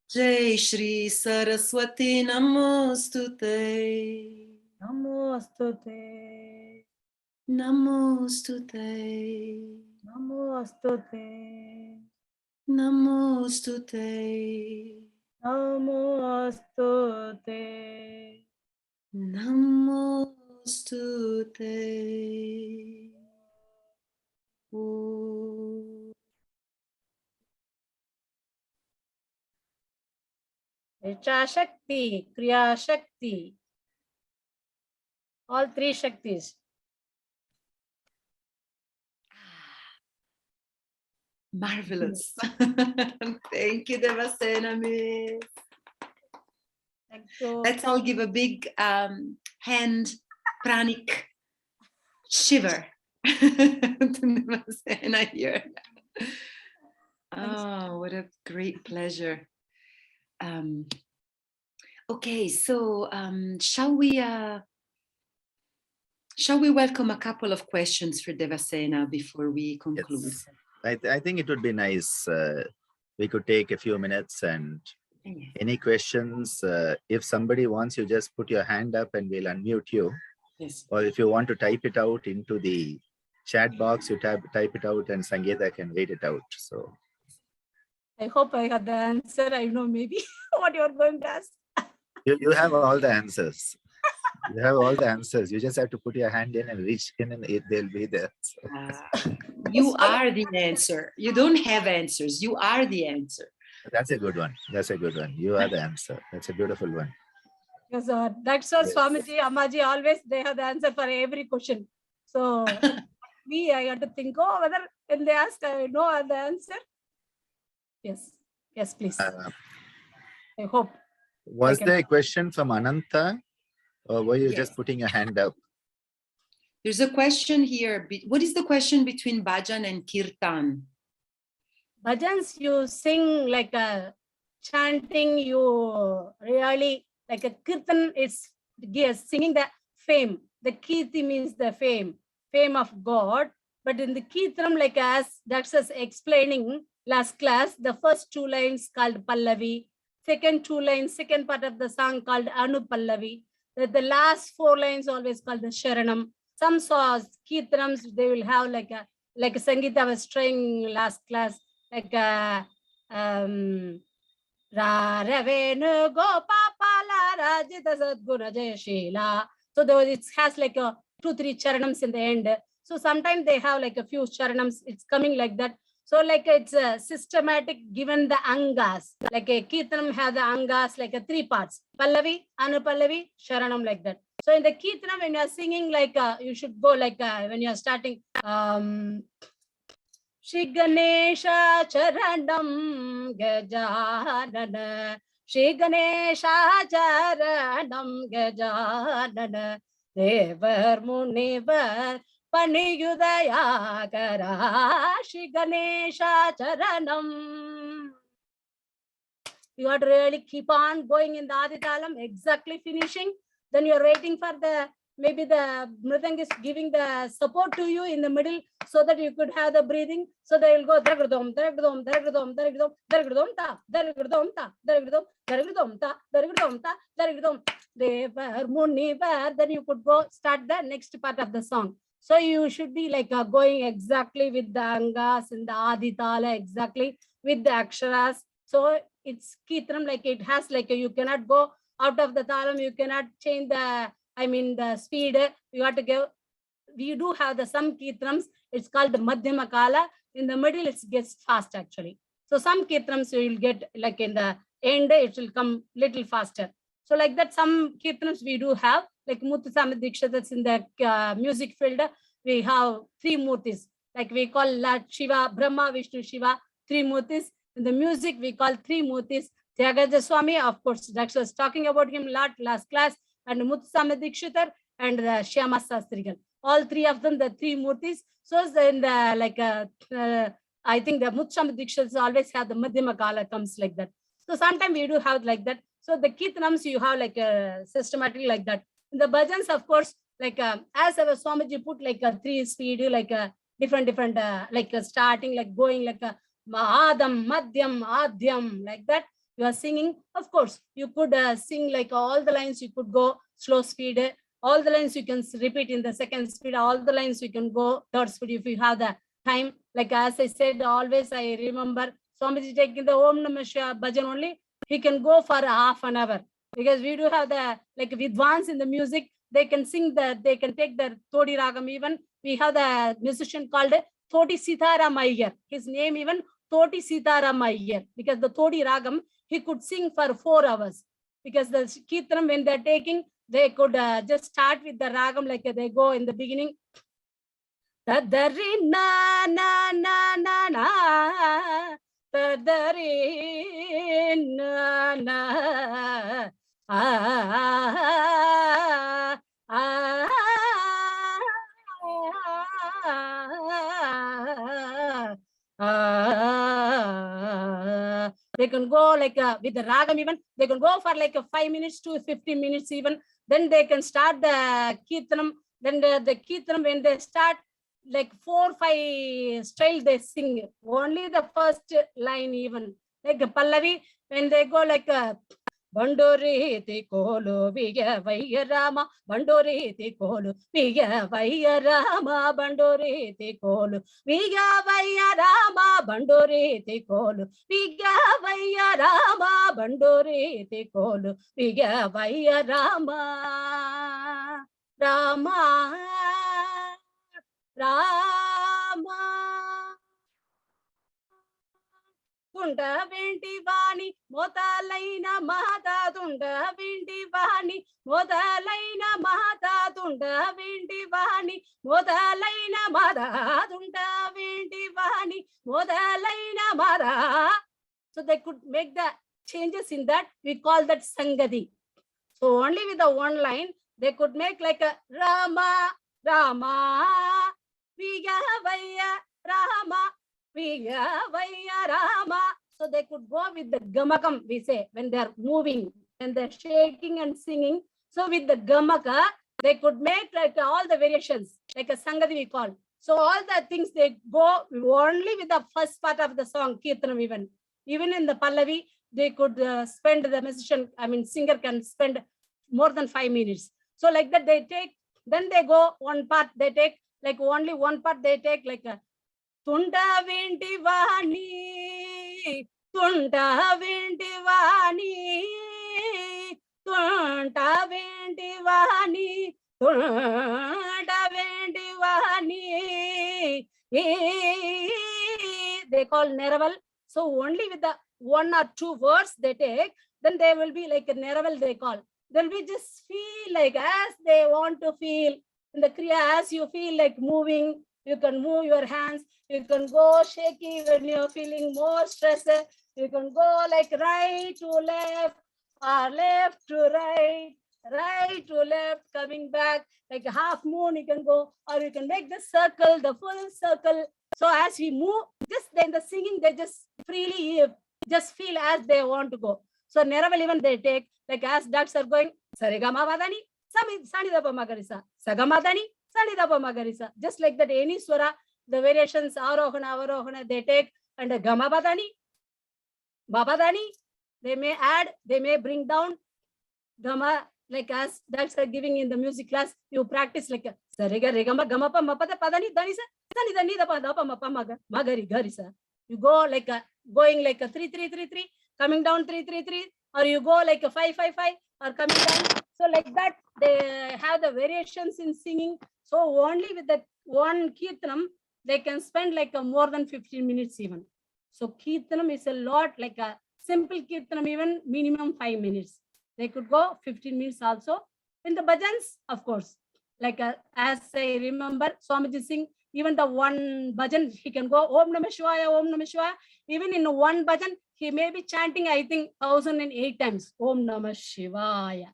Jai Shri Saraswati, namostute. Namostute. Namostute. Namostute. Namostute. Namostute. Namostute. Om. Icha Shakti, Kriya Shakti. All three Shaktis. Marvelous. Thank you, Devasena Miss. Thank you. Let's all give a big hand pranic shiver to Devasena here. Oh, what a great pleasure. Okay, so shall we welcome a couple of questions for Devasena before we conclude? Yes. I think it would be nice. We could take a few minutes and any questions. If somebody wants, you just put your hand up and we'll unmute you. Yes. Or if you want to type it out into the chat box, you type it out and Sangeeta can read it out. So I hope I got the answer. I know maybe what you're going to ask. you have all the answers. You have all the answers. You just have to put your hand in and reach in and they'll be there. So. You are the answer. You don't have answers. You are the answer. That's a good one. That's a good one. You are the answer. That's a beautiful one. Yes, that's what Yes. Swamiji, Ammaji, always they have the answer for every question. So I got to think, whether when they ask, I know the answer. Yes, yes, please. I hope. Was there a question from Ananta? Or were you just putting your hand up? There's a question here. What is the question between bhajan and kirtan? Bhajans, you sing like a chanting, you really like a kirtan, it's singing the fame. The kirti means the fame of God. But in the kirtanam, like as that's us explaining last class, the first two lines called Pallavi, second two lines, second part of the song called Anu Pallavi. The last four lines always called the Sharanam. Some songs, kirtanams, they will have like Sangeeta was trying last class, like Ravenu Gopapala Rajita Sadguna Jayashila. So it has like 2-3 charanams in the end. So sometimes they have like a few charanams, it's coming like that. So like it's a systematic given the angas, like a Kirtanam have the angas like a 3 parts, Pallavi, Anupallavi, Sharanam, like that. So in the Kirtanam, when you are singing, like you should go like when you are starting, Shri Ganesha Charanam Gajanana, Shri Ganesha Charanam Gajanana, Devar Munivar Paniyudayakara, Shri Ganesha Charanam. You have to really keep on going in the Aditalam, exactly finishing. Then you are waiting for the, maybe the mridang is giving the support to you in the middle so that you could have the breathing. So they will go daragdom, daragdom, daragdom, daragdom, daragdom ta, daragdom ta, daragdom, daragdom ta, daragdom ta, daragdom. Devar Munivar. Then you could go start the next part of the song. So you should be like going exactly with the angas in the Aditala, exactly with the aksharas. So it's Kirtanam, like it has like you cannot go out of the talam, you cannot change the, I mean the speed. You have to give. We do have the some Kirtanams, it's called the Madhyama Kala. In the middle, it gets fast actually. So some Kirtanams you will get like in the end, it will come little faster. So like that, some Kirtanams we do have, like Muthu Diksha, that's in the music field. We have 3 Murtis, like we call Shiva, Brahma, Vishnu, Shiva, 3 Murtis. In the music, we call 3 Murtis. Tyagaraja Swami, of course, Daksha was talking about him a lot last class, and Muthu Dikshitar and the Shyama Sastrigal. All 3 of them, the 3 Murtis. So in the like I think the Muthu Dikshitars always have the Madhyama Kala comes like that. So sometimes we do have like that. So the Kirtanams you have like systematically like that. In the bhajans, of course, like as our Swamiji put like a 3 speed, like a different like starting, like going like a Mahadam, Madhyam, Adhyam, like that. You are singing. Of course, you could sing like all the lines. You could go slow speed. All the lines you can repeat in the second speed. All the lines you can go third speed if you have the time. Like as I said, always I remember Swamiji taking the Om Namah Shivaya bhajan only. He can go for half an hour because we do have the like Vidwans in the music. They can sing they can take the Todi Ragam even. We have the musician called Todi Sitaram Iyer. His name even Todi Sitaram Iyer, because the Todi Ragam, he could sing for 4 hours. Because the Kirtanam, when they're taking, they could just start with the Ragam, like they go in the beginning. Tadari na na na na na, tadari na na, they can go like with the ragam even, they can go for like 5 minutes to 15 minutes even. Then they can start the Kirtanam. Then the Kirtanam, when they start, like 4-5 style they sing. Only the first line even. Like Pallavi, when they go like Bandore te kolo viya vaya Rama, Bandore te kolo viya vaya Rama, Bandore te kolo viya vaya Rama, Bandore te kolo viya vaya Rama, Bandore te kolo viya vaya Rama, Rama, Rama. తుండ వెంటి వాణి మొదలైన మాతా, తుండ వెంటి వాణి మొదలైన మాతా, తుండ వెంటి వాణి మొదలైన మాతా, తుండ వెంటి వాణి మొదలైన మాతా. So they could make the changes in that. We call that Sangadi. So only with the one line, they could make like a Rama, Rama, Viya Vaya Rama, Viya Vaya Rama. So they could go with the gamakam, we say, when they are moving, when they're shaking and singing. So with the gamaka, they could make like all the variations, like a Sangadi we call. So all the things they go only with the first part of the song, Kirtanam even. Even in the Pallavi, they could spend, the musician, I mean singer can spend more than 5 minutes. So like that they take, then they go one part, they take like only one part, they take like a Tunda Vinti Vani, Tunda Vinti Vani, Tunda Vinti Vani, Tunda Vinti Vani, they call Neraval. So only with the 1 or 2 words they take, then they will be like a Neraval they call. They'll be just feel like as they want to feel in the Kriya, as you feel like moving, you can move your hands, you can go shaky when you're feeling more stressed, you can go like right to left or left to right, right to left, coming back like a half moon you can go, or you can make the circle, the full circle. So as we move, just then the singing, they just freely just feel as they want to go. So Neraval even they take, like as ducks are going, Sarigama Vadani, Sanidapa Magarisa, Sagamadani, Sanidapa Magarisa. Just like that, any swara, the variations, Arohana, Avarohana, they take, and a Gama Badani, Babadani, they may add, they may bring down Gama, like as ducks are giving in the music class, you practice like a Sariga, Regama, Gamapa, Mapada, Padani, Danisa, Sanida, Nida, Padapa, Mapa, Magari, Garisa. You go like a going like a 3-3-3-3, coming down 3-3-3, or you go like a 5-5-5, or coming down. So like that, they have the variations in singing. So only with that one kirtanam, they can spend like a more than 15 minutes even. So kirtanam is a lot, like a simple kirtanam, even minimum 5 minutes. They could go 15 minutes also. In the bhajans, of course, like as I remember, Swamiji Singh, even the one bhajan, he can go Om Namah Shivaya, Om Namah Shivaya. Even in one bhajan, he may be chanting, I think, 1008 times, Om Namah Shivaya.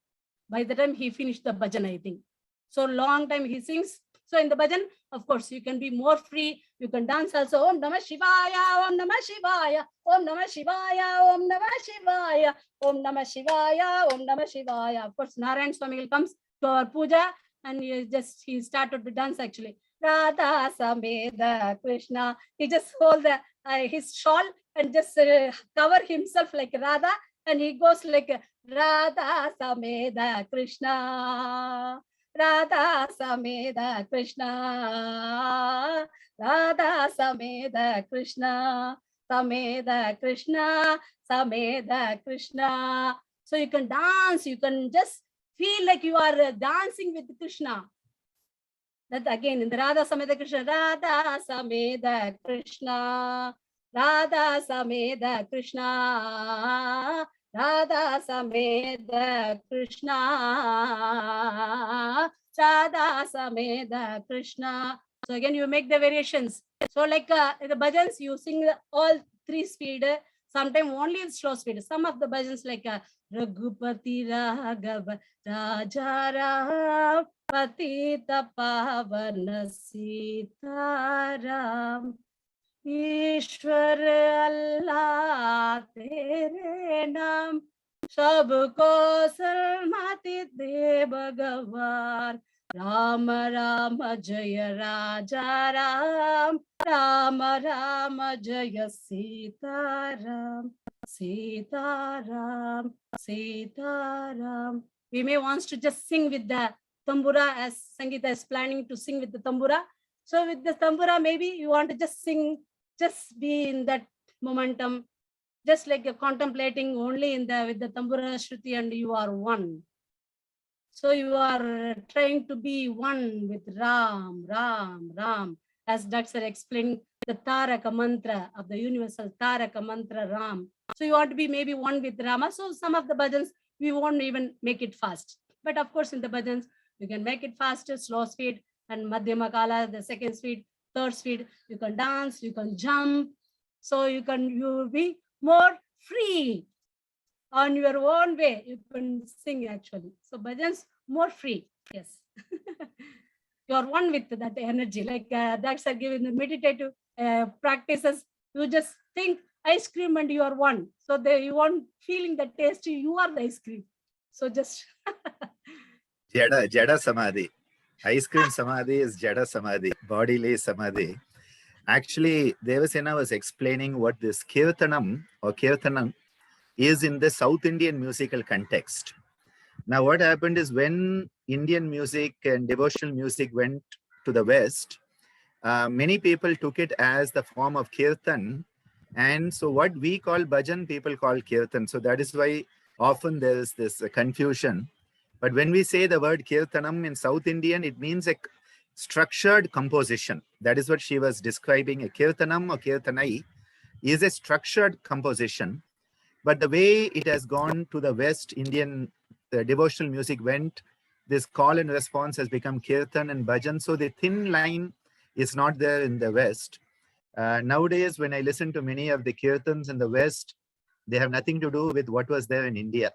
By the time he finished the bhajan, I think. So long time he sings. So in the bhajan, of course, you can be more free. You can dance also. Om Namah Shivaya, Om Namah Shivaya, Om Namah Shivaya, Om Namah Shivaya, Om Namah Shivaya, Om Namah Shivaya. Of course, Narayan Swami comes to our puja, and he started to dance actually. Radha Sameda Krishna. He just hold the his shawl and just cover himself like Radha, and he goes like Radha Sameda Krishna. Radha Sameda Krishna. Radha Sameda Krishna. Sameda Krishna. Sameda Krishna. So you can dance, you can just feel like you are dancing with Krishna. That again in the Radha Sameda Krishna, Radha Sameda Krishna, Radha Sameda Krishna, Radha Sameda Krishna, Radha Sameda Krishna. So again, you make the variations. So like in the bhajans, you sing all 3 speed, sometimes only in slow speed. Some of the bhajans like Raghupati Raghav Rajaram Patita Pavana Sitaram Ishwar Allah Tere Naam Sabko Salmati De Bhagavan Rama Rama Jaya Raja Ram Rama Rama Jaya Sitaram Sitaram Sitaram. We may want to just sing with the tambura, as Sangeeta is planning to sing with the tambura. So with the tambura, maybe you want to just sing, just be in that momentum, just like you're contemplating only in the with the tambura shruti, and you are one. So you are trying to be one with Ram, Ram, Ram, as Dr. explained the Taraka mantra of the universal Taraka mantra Ram. So you want to be maybe one with Rama. So some of the bhajans, we won't even make it fast. But of course, in the bhajans, you can make it faster, slow speed, and Madhyama Kala, the second speed, third speed. You can dance, you can jump. So you will be more free on your own way. You can sing actually. So bhajans, more free. Yes. You're one with that energy. Like that's giving the meditative practices. You just think ice cream and you are one. So you want feeling the taste, you are the ice cream. So just Jada Samadhi. Ice cream Samadhi is Jada Samadhi, bodily Samadhi. Actually, Devasena was explaining what this Kirtanam or Kirtanam is in the South Indian musical context. Now, what happened is when Indian music and devotional music went to the West, many people took it as the form of Kirtan. And so what we call bhajan, people call Kirtan. So that is why often there is this confusion. But when we say the word Kirtanam in South Indian, it means a structured composition. That is what she was describing, a Kirtanam or Kirtanai is a structured composition. But the way it has gone to the West, Indian devotional music went, this call and response has become kirtan and bhajan. So the thin line is not there in the West. Nowadays, when I listen to many of the kirtans in the West, they have nothing to do with what was there in India.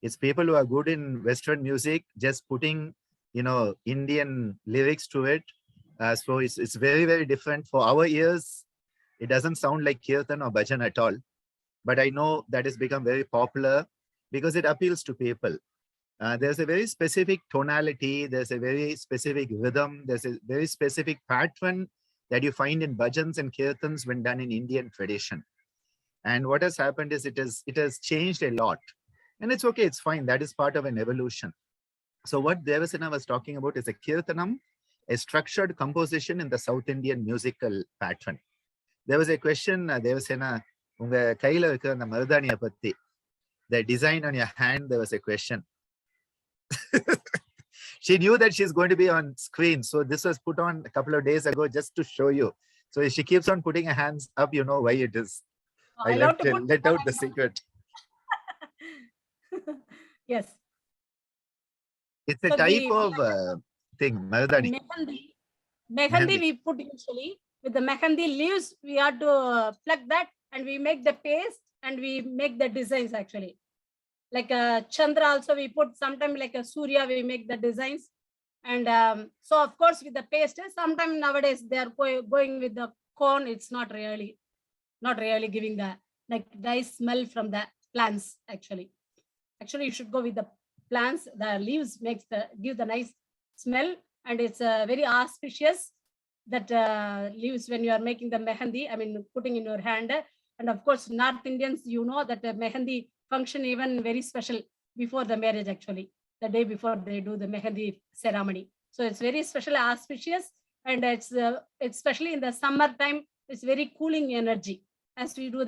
It's people who are good in Western music, just putting, Indian lyrics to it. So it's very, very different. For our ears, it doesn't sound like kirtan or bhajan at all. But I know that has become very popular because it appeals to people. There's a very specific tonality, there's a very specific rhythm, there's a very specific pattern that you find in bhajans and kirtans when done in Indian tradition. And what has happened is it has changed a lot. And it's okay, it's fine. That is part of an evolution. So what Devasena was talking about is a kirtanam, a structured composition in the South Indian musical pattern. There was a question, Devasena, unga kaila irukra அந்த மருதாணியை பத்தி, the design on your hand, there was a question. She knew that she's going to be on screen. So this was put on a couple of days ago just to show you. So she keeps on putting her hands up, you know why it is. I let out the secret. Yes. It's a type of thing, Maradani. Mehendi we put usually. With the mehendi leaves, we have to pluck that and we make the paste and we make the designs actually. Like a Chandra also we put, sometimes like a Surya we make the designs. And so of course with the paste, sometimes nowadays they are going with the corn. It's not really giving the nice smell from the plants actually. Actually, you should go with the plants. The leaves give the nice smell, and it's very auspicious. That leaves when you are making the mehendi, I mean putting in your hand. And of course, North Indians, you know that the mehendi function even very special before the marriage actually, the day before they do the mehendi ceremony. So it's very special, auspicious, and it's especially in the summer time, it's very cooling energy. As we do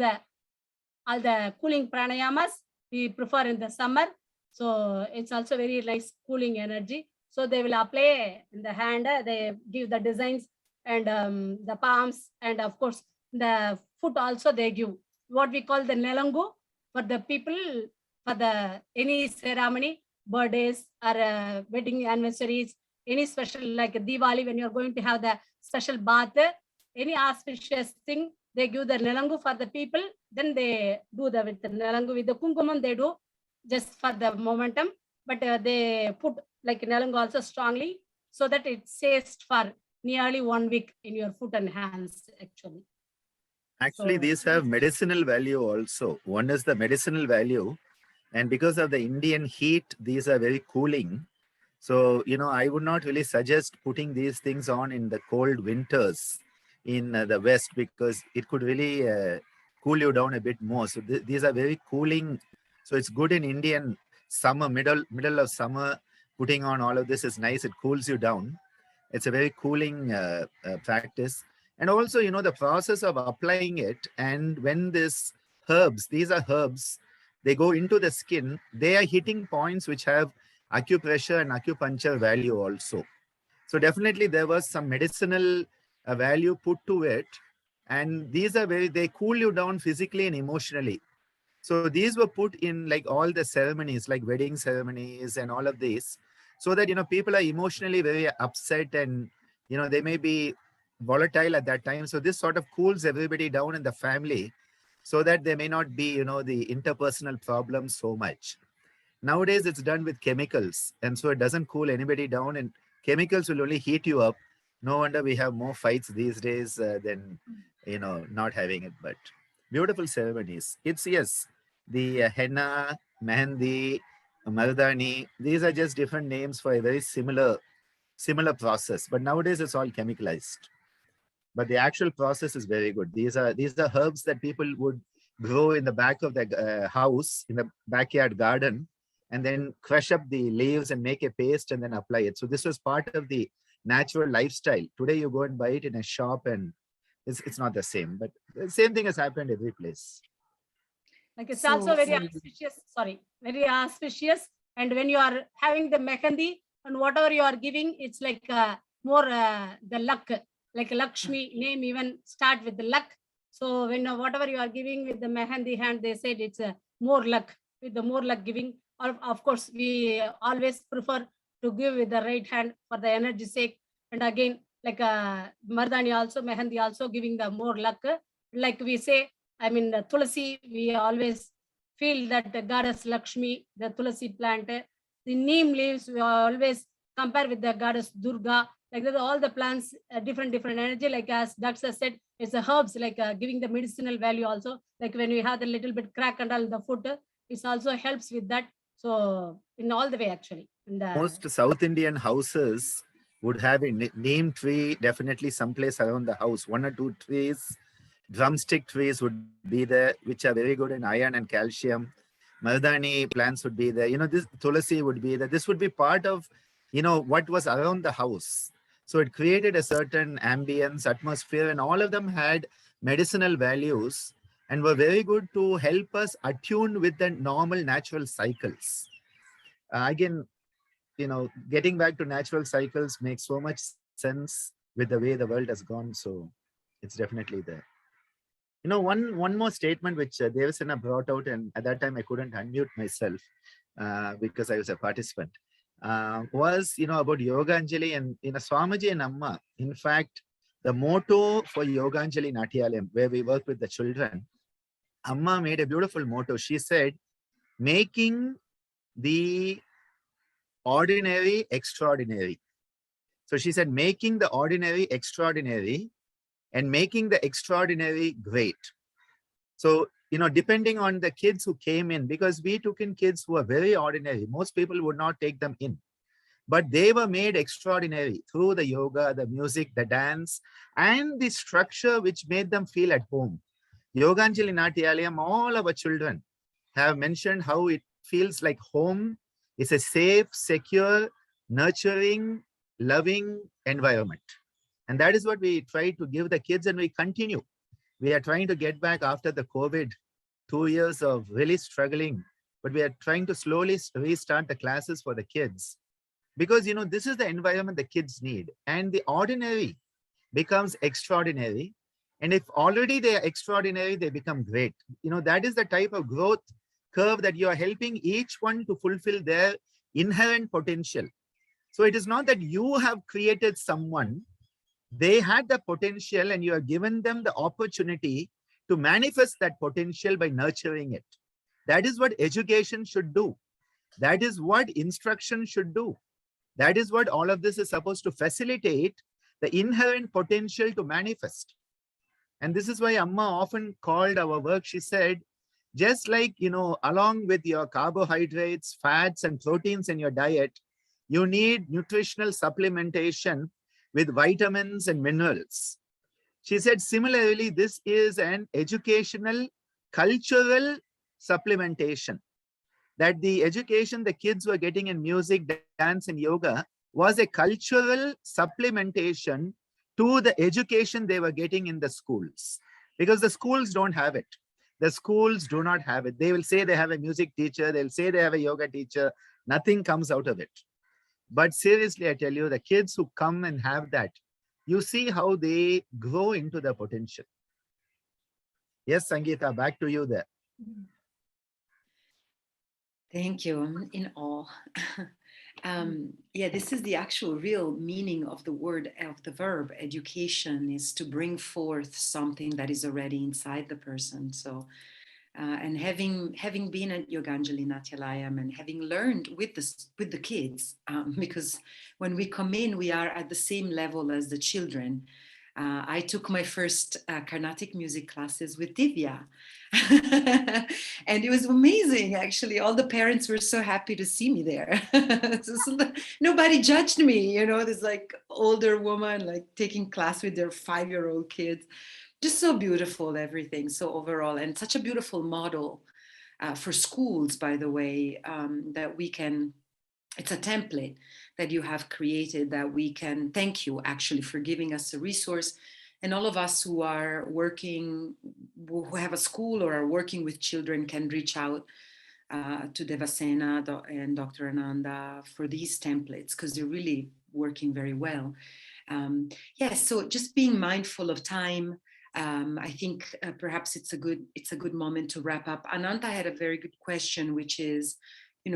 all the cooling pranayamas, we prefer in the summer. So it's also very nice cooling energy. So they will apply in the hand, they give the designs and the palms, and of course the foot also they give what we call the nelangu for the people for the any ceremony, birthdays or wedding anniversaries, any special like Diwali when you're going to have the special bath, any auspicious thing, they give the nelangu for the people. Then they do with the nelangu, with the kumkumam they do just for the momentum, but they put like nelangu also strongly so that it stays for nearly 1 week in your foot and hands actually. Actually, so these have medicinal value also. One is the medicinal value, and because of the Indian heat, these are very cooling. So, I would not really suggest putting these things on in the cold winters in the West, because it could really cool you down a bit more. So these are very cooling. So it's good in Indian summer, middle of summer, putting on all of this is nice. It cools you down. It's a very cooling practice. And also, the process of applying it, and when these are herbs, they go into the skin, they are hitting points which have acupressure and acupuncture value also. So definitely there was some medicinal value put to it. And these are they cool you down physically and emotionally. So these were put in like all the ceremonies, like wedding ceremonies and all of these, so that, people are emotionally very upset and, they may be volatile at that time. So this sort of cools everybody down in the family so that there may not be, the interpersonal problems so much. Nowadays, it's done with chemicals. And so it doesn't cool anybody down, and chemicals will only heat you up. No wonder we have more fights these days than, not having it. But beautiful ceremonies. It's, yes, the henna, mehendi, mardani, these are just different names for a very similar process. But nowadays, it's all chemicalized. But the actual process is very good. These are herbs that people would grow in the back of the house, in the backyard garden, and then crush up the leaves and make a paste and then apply it. So this was part of the natural lifestyle. Today you go and buy it in a shop and it's not the same, but the same thing has happened every place. Like it's also very auspicious, very auspicious. And when you are having the mehendi and whatever you are giving, it's like more the luck, like Lakshmi name even start with the luck. So when whatever you are giving with the mehendi hand, they said it's a more luck. With the more luck giving, of course, we always prefer to give with the right hand for the energy sake. And again, like Mardani also, mehendi also giving the more luck. Like we say, I mean, the Tulasi, we always feel that the goddess Lakshmi, the Tulasi plant, the neem leaves, we always compare with the goddess Durga. Like that, all the plants, different energy. Like as Dr. said, it's the herbs, like giving the medicinal value also. Like when we have the little bit crack and all the food, it also helps with that. So in all the way, actually. And, most South Indian houses would have a neem tree definitely someplace around the house. 1 or 2 trees, drumstick trees would be there, which are very good in iron and calcium. Mardani plants would be there. You know, this Tulasi would be there. This would be part of, you know, what was around the house. So it created a certain ambience, atmosphere, and all of them had medicinal values and were very good to help us attune with the normal natural cycles. Again, you know, getting back to natural cycles makes so much sense with the way the world has gone. So it's definitely there. You know, one more statement which Devasena brought out, and at that time I couldn't unmute myself because I was a participant, was, you know, about Yoga Anjali and, you know, Swamiji and Amma. In fact, the motto for Yoga Anjali Natyalayam, where we work with the children, Amma made a beautiful motto. She said, making the ordinary extraordinary. So she said, making the ordinary extraordinary and making the extraordinary great. So, you know, depending on the kids who came in, because we took in kids who are very ordinary, most people would not take them in, but they were made extraordinary through the yoga, the music, the dance, and the structure which made them feel at home. Yoganjali Natyalayam, all our children have mentioned how it feels like home is a safe, secure, nurturing, loving environment. And that is what we try to give the kids, and we continue. We are trying to get back after the COVID 2 years of really struggling, but we are trying to slowly restart the classes for the kids, because, you know, this is the environment the kids need, and the ordinary becomes extraordinary. And if already they are extraordinary, they become great. You know, that is the type of growth curve that you are helping each one to fulfill their inherent potential. So it is not that you have created someone. They had the potential and you have given them the opportunity to manifest that potential by nurturing it. That is what education should do. That is what instruction should do. That is what all of this is supposed to facilitate, the inherent potential to manifest. And this is why Amma often called our work, she said, just like, you know, along with your carbohydrates, fats, and proteins in your diet, you need nutritional supplementation with vitamins and minerals. She said, similarly, this is an educational, cultural supplementation. That the education the kids were getting in music, dance, and yoga was a cultural supplementation to the education they were getting in the schools. Because the schools don't have it. The schools do not have it. They will say they have a music teacher. They'll say they have a yoga teacher. Nothing comes out of it. But seriously, I tell you, the kids who come and have that, you see how they grow into their potential. Yes, Sangeeta, back to you there. Thank you. I'm in awe. Yeah, this is the actual real meaning of the word, of the verb. Education is to bring forth something that is already inside the person. So, and having been at Yoganjali Natyalayam and having learned with the kids, because when we come in, we are at the same level as the children. I took my first Carnatic music classes with Divya. And it was amazing, actually. All the parents were so happy to see me there. Nobody judged me, you know, this like older woman, like taking class with their 5-year-old kids. Just so beautiful, everything. So overall, and such a beautiful model for schools, by the way, that we can, it's a template that you have created that we can, thank you actually for giving us a resource. And all of us who are working, who have a school or are working with children can reach out to Devasena and Dr.Ananda for these templates, because they're really working very well. Yes, so just being mindful of time. I think perhaps it's a good moment to wrap up. Ananta had a very good question, which is,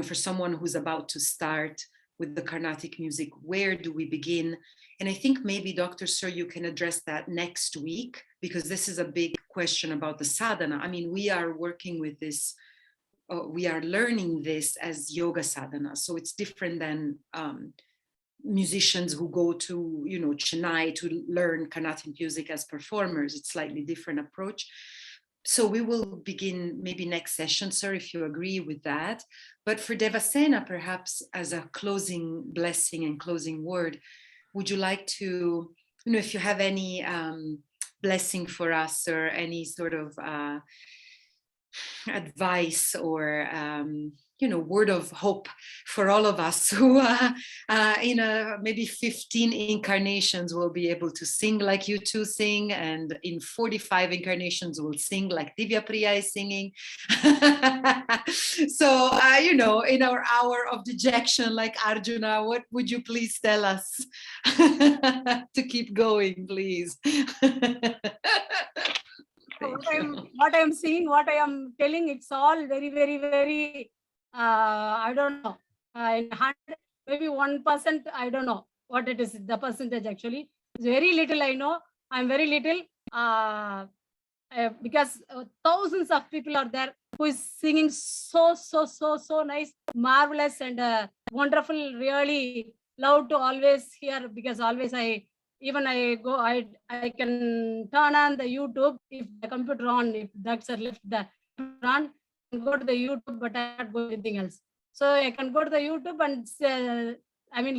for someone who's about to start with the Carnatic music, where do we begin? And I think maybe Dr. Sir, you can address that next week, because this is a big question about the sadhana. I mean, we are working with this, we are learning this as yoga sadhana. So it's different than musicians who go to, Chennai to learn Carnatic music as performers. It's slightly different approach. So we will begin maybe next session, sir, if you agree with that. But for Devasena, perhaps as a closing blessing and closing word, would you like to, if you have any blessing for us or any sort of advice or, word of hope for all of us who in maybe 15 incarnations will be able to sing like you two sing, and in 45 incarnations will sing like Divya Priya is singing. So, in our hour of dejection, like Arjuna, what would you please tell us to keep going, please? What I'm seeing, what I am telling, it's all very, very, very, I don't know, in 100, maybe 1%, I don't know what it is, the percentage actually. It's very little, I know. I'm very little, because thousands of people are there who is singing so nice, marvelous and wonderful. Really love to always hear, because always I can turn on the YouTube if the computer on, if that's a left the on, and go to the YouTube, but I can't go anything else. So I can go to the YouTube and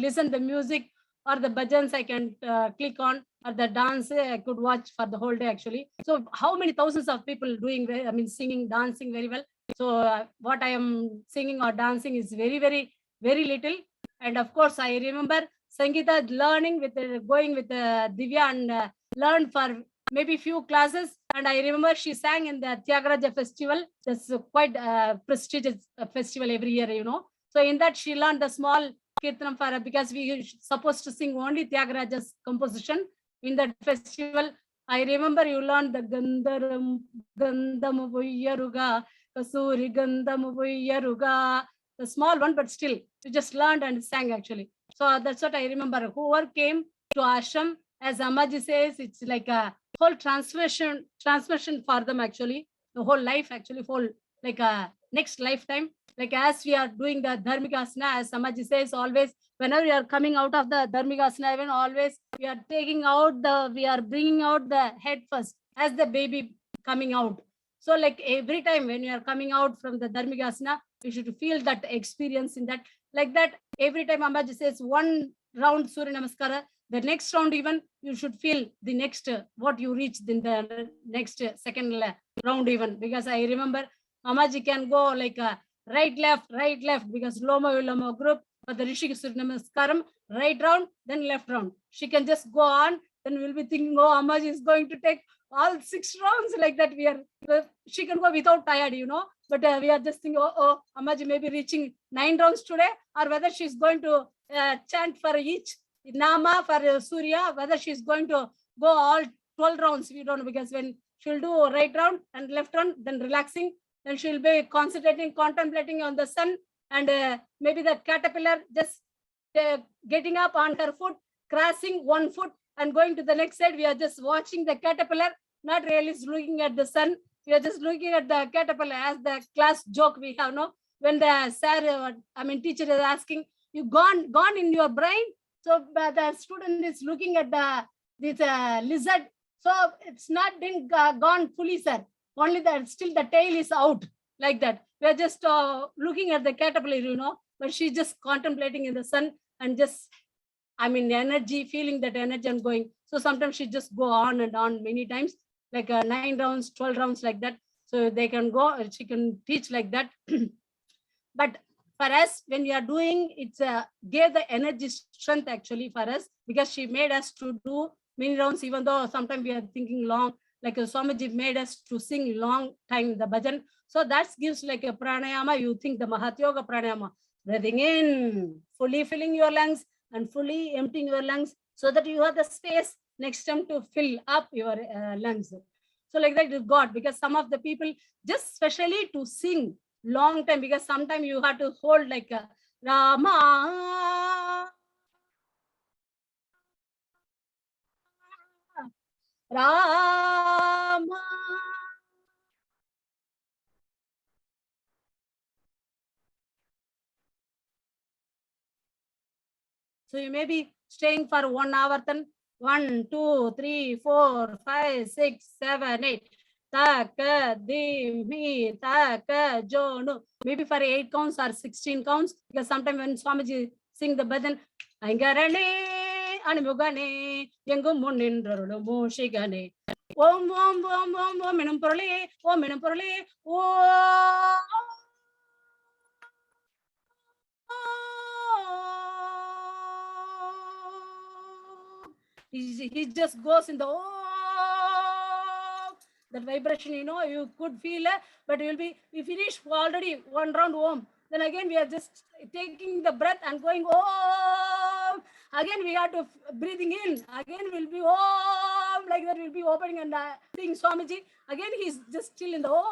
listen the music or the bhajans I can click on, or the dance I could watch for the whole day actually. So how many thousands of people doing, singing, dancing very well. So what I am singing or dancing is very, very, very little. And of course, I remember Sangeeta learning with going with Divya and learned for maybe few classes. And I remember she sang in the Tyagaraja festival. That's quite a prestigious festival every year, So in that she learned the small kirtanam for, because we supposed to sing only Tyagaraja's composition in that festival. I remember you learned the Gandharam Gandhamuyaruga Kasuri Gandhamuyaruga, the small one, but still you just learned and sang actually. So that's what I remember. Whoever came to ashram, as Amaji says, it's like a whole transmission for them actually, the whole life actually, whole like a next lifetime. Like as we are doing the Dharmikasana, as Amaji says, always whenever we are coming out of the Dharmikasana, even always we are bringing out the head first as the baby coming out. So like every time when you are coming out from the Dharmikasana, you should feel that experience in that. Like that, every time Amaji says one round Surya Namaskara, the next round even, you should feel the next, what you reached in the next second round even. Because I remember Amaji can go like right, left, because Loma Viloma group, but the Rishi Surya Namaskaram, right round, then left round. She can just go on, then we'll be thinking, oh, Amaji is going to take all 6 rounds like that. She can go without tired, but we are just thinking, oh, Amaji may be reaching 9 rounds today, or whether she's going to chant for each Nama for Surya, whether she's going to go all 12 rounds, we don't know, because when she'll do right round and left round, then relaxing, then she'll be concentrating, contemplating on the sun, and maybe the caterpillar just getting up on her foot, crossing one foot and going to the next side. We are just watching the caterpillar, not really looking at the sun. We are just looking at the caterpillar, as the class joke we have, no? When the teacher is asking, you gone in your brain? So the student is looking at this lizard. So it's not been gone fully, sir. Only that still the tail is out like that. We are just looking at the caterpillar, but she's just contemplating in the sun and just, energy, feeling that energy and going. So sometimes she just go on and on many times, like 9 rounds, 12 rounds like that. So they can go, she can teach like that. But for us, when we are doing, it's gave the energy strength actually for us, because she made us to do many rounds, even though sometimes we are thinking long, like Swamiji made us to sing long time the bhajan. So that gives like a pranayama. You think the Mahat Yoga pranayama, breathing in, fully filling your lungs and fully emptying your lungs, so that you have the space next time to fill up your lungs. So like that is God, because some of the people just especially to sing long time, because sometimes you have to hold like a Rama, Rama. So you may be staying for 1 hour, then 1, 2, 3, 4, 5, 6, 7, 8. Taka, Dimi, Taka, Jonu. Maybe for 8 counts or 16 counts, because sometimes when Swamiji sing the bhajan, Angarane, Animugane, Yangum Mundindralu, Mushigane. Om, Om, Om, Om, Om, Minumperle, Om, Minumperle, Om. He just goes in the that vibration, you could feel it, but we finished already 1 round Om. Then again we are just taking the breath and going Om. Again we have to breathing in. Again we'll be Om, like that we'll be opening and seeing Swamiji. Again he's just still in the Om,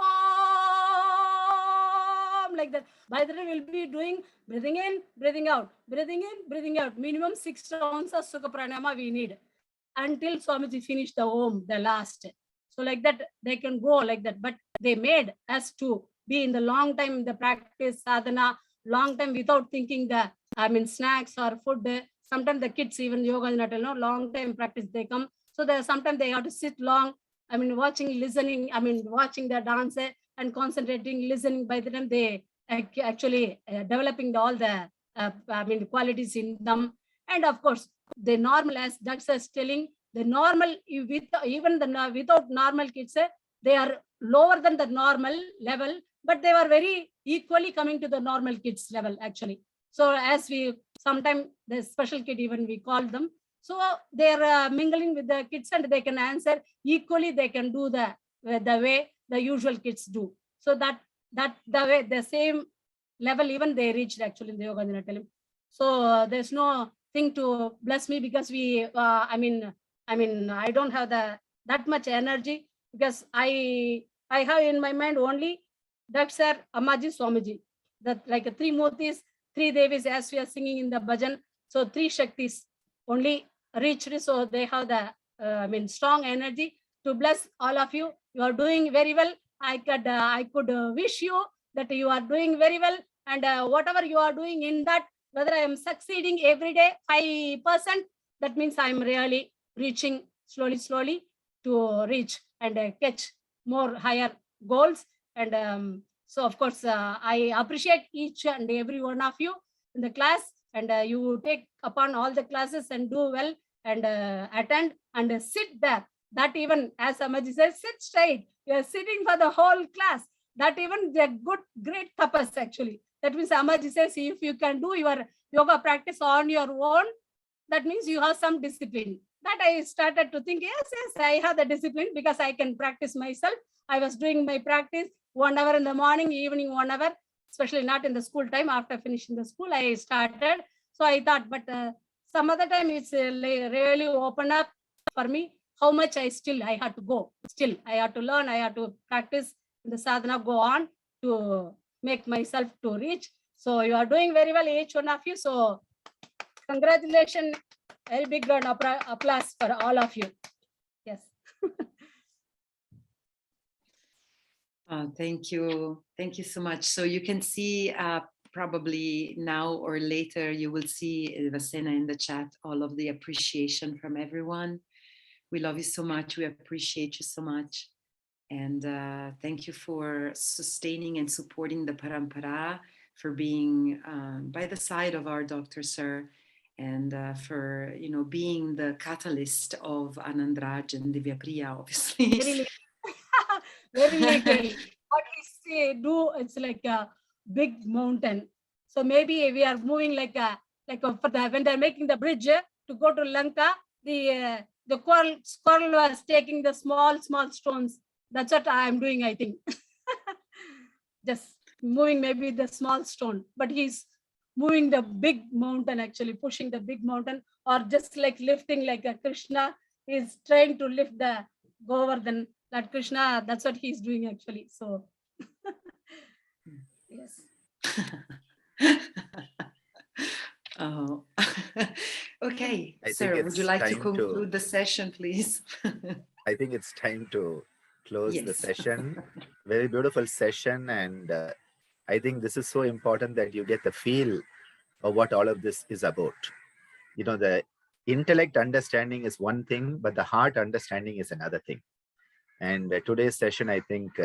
like that. By the time we'll be doing breathing in, breathing out, breathing in, breathing out. Minimum 6 rounds of Sukha Pranayama we need until Swamiji finished the Om, the last. So like that, they can go like that. But they made us to be in the long time in the practice, sadhana, long time without thinking snacks or food. Sometimes the kids, even yoga, long time practice, they come. So sometimes they have to sit long, watching, listening, watching the dance and concentrating, listening. By the time they actually developing all the qualities in them. And of course, the normal, as Dr. is telling, the normal, without normal kids, they are lower than the normal level, but they were very equally coming to the normal kids level actually. So as we sometimes the special kid, even we call them, so they are mingling with the kids and they can answer equally. They can do the way the usual kids do. So that the way the same level even they reached actually in the Yogacharini. So there's no thing to bless me, because we I don't have that much energy, because I have in my mind only Dr. Ammaji, Swamiji, that like 3 Murtis, 3 Devis, as we are singing in the bhajan. So 3 Shaktis only reached, so they have the strong energy to bless all of you. You are doing very well. I could wish you that you are doing very well, and whatever you are doing in that, whether I am succeeding every day 5%, that means I'm really reaching slowly to reach and catch more higher goals. And so of course I appreciate each and every one of you in the class, and you take upon all the classes and do well, and attend and sit there. That even, as Amaji says, sit straight. You are sitting for the whole class. That even the great tapas actually. That means Amaji says, if you can do your yoga practice on your own, that means you have some discipline. That I started to think, yes, I have the discipline, because I can practice myself. I was doing my practice 1 hour in the morning, evening 1 hour, especially not in the school time. After finishing the school, I started. So I thought, but some other time it's really open up for me how much I had to go. Still, I had to learn, I had to practice in the sadhana, go on to make myself to reach. So you are doing very well, each one of you. So congratulations, very big round of applause for all of you. Yes. Thank you. Thank you so much. So you can see probably now or later, you will see Devasena in the chat, all of the appreciation from everyone. We love you so much. We appreciate you so much. And thank you for sustaining and supporting the Parampara, for being by the side of our Dr. Sir, and for being the catalyst of Anandraj and Divyapriya, obviously. Very little. What we say do, it's like a big mountain. So maybe we are moving when they're making the bridge to go to Lanka, the squirrel was taking the small stones. That's what I am doing, I think. Just moving maybe the small stone, but he's moving the big mountain, actually pushing the big mountain, or just like lifting like a Krishna He's trying to lift the Govardhan, Lord Krishna. That's what he's doing actually. So, yes. Oh, okay. I think Sir, would you it's like to time to, conclude the session, please? I think it's time to close the Yes. session. Very beautiful session. And I think this is so important that you get the feel of what all of this is about. You know, the intellect understanding is one thing, but the heart understanding is another thing. And today's session, I think,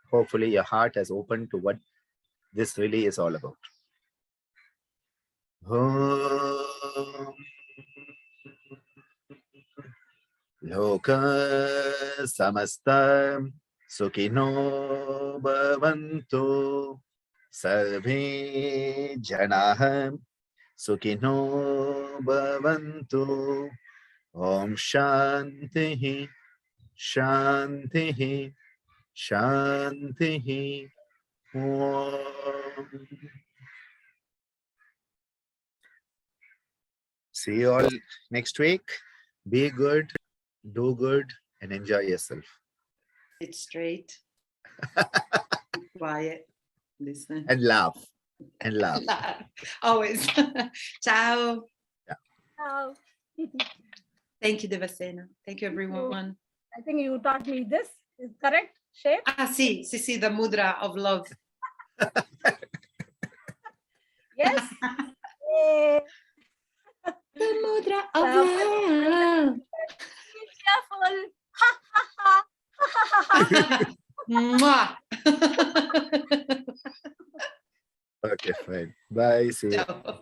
hopefully your heart has opened to what this really is all about. Om Loka Samasta Sukhino Bhavantu Sarve Janaha Sukhino Bhavantu Om Shanti Shanti Shanti Om. See you all next week. Be good, do good, and enjoy yourself. Sit straight. Be quiet. Listen. And laugh. And laugh. Always. Ciao. Now, Thank you, Devasena. Thank you, everyone. I think you taught me this. Is correct, shape? Ah, see, the mudra of love. Yes. Yay. The mudra of love. Be cheerful. Ha ha ha. Ha ha ha. Mwah. Okay, fine. Bye. See you. Ciao.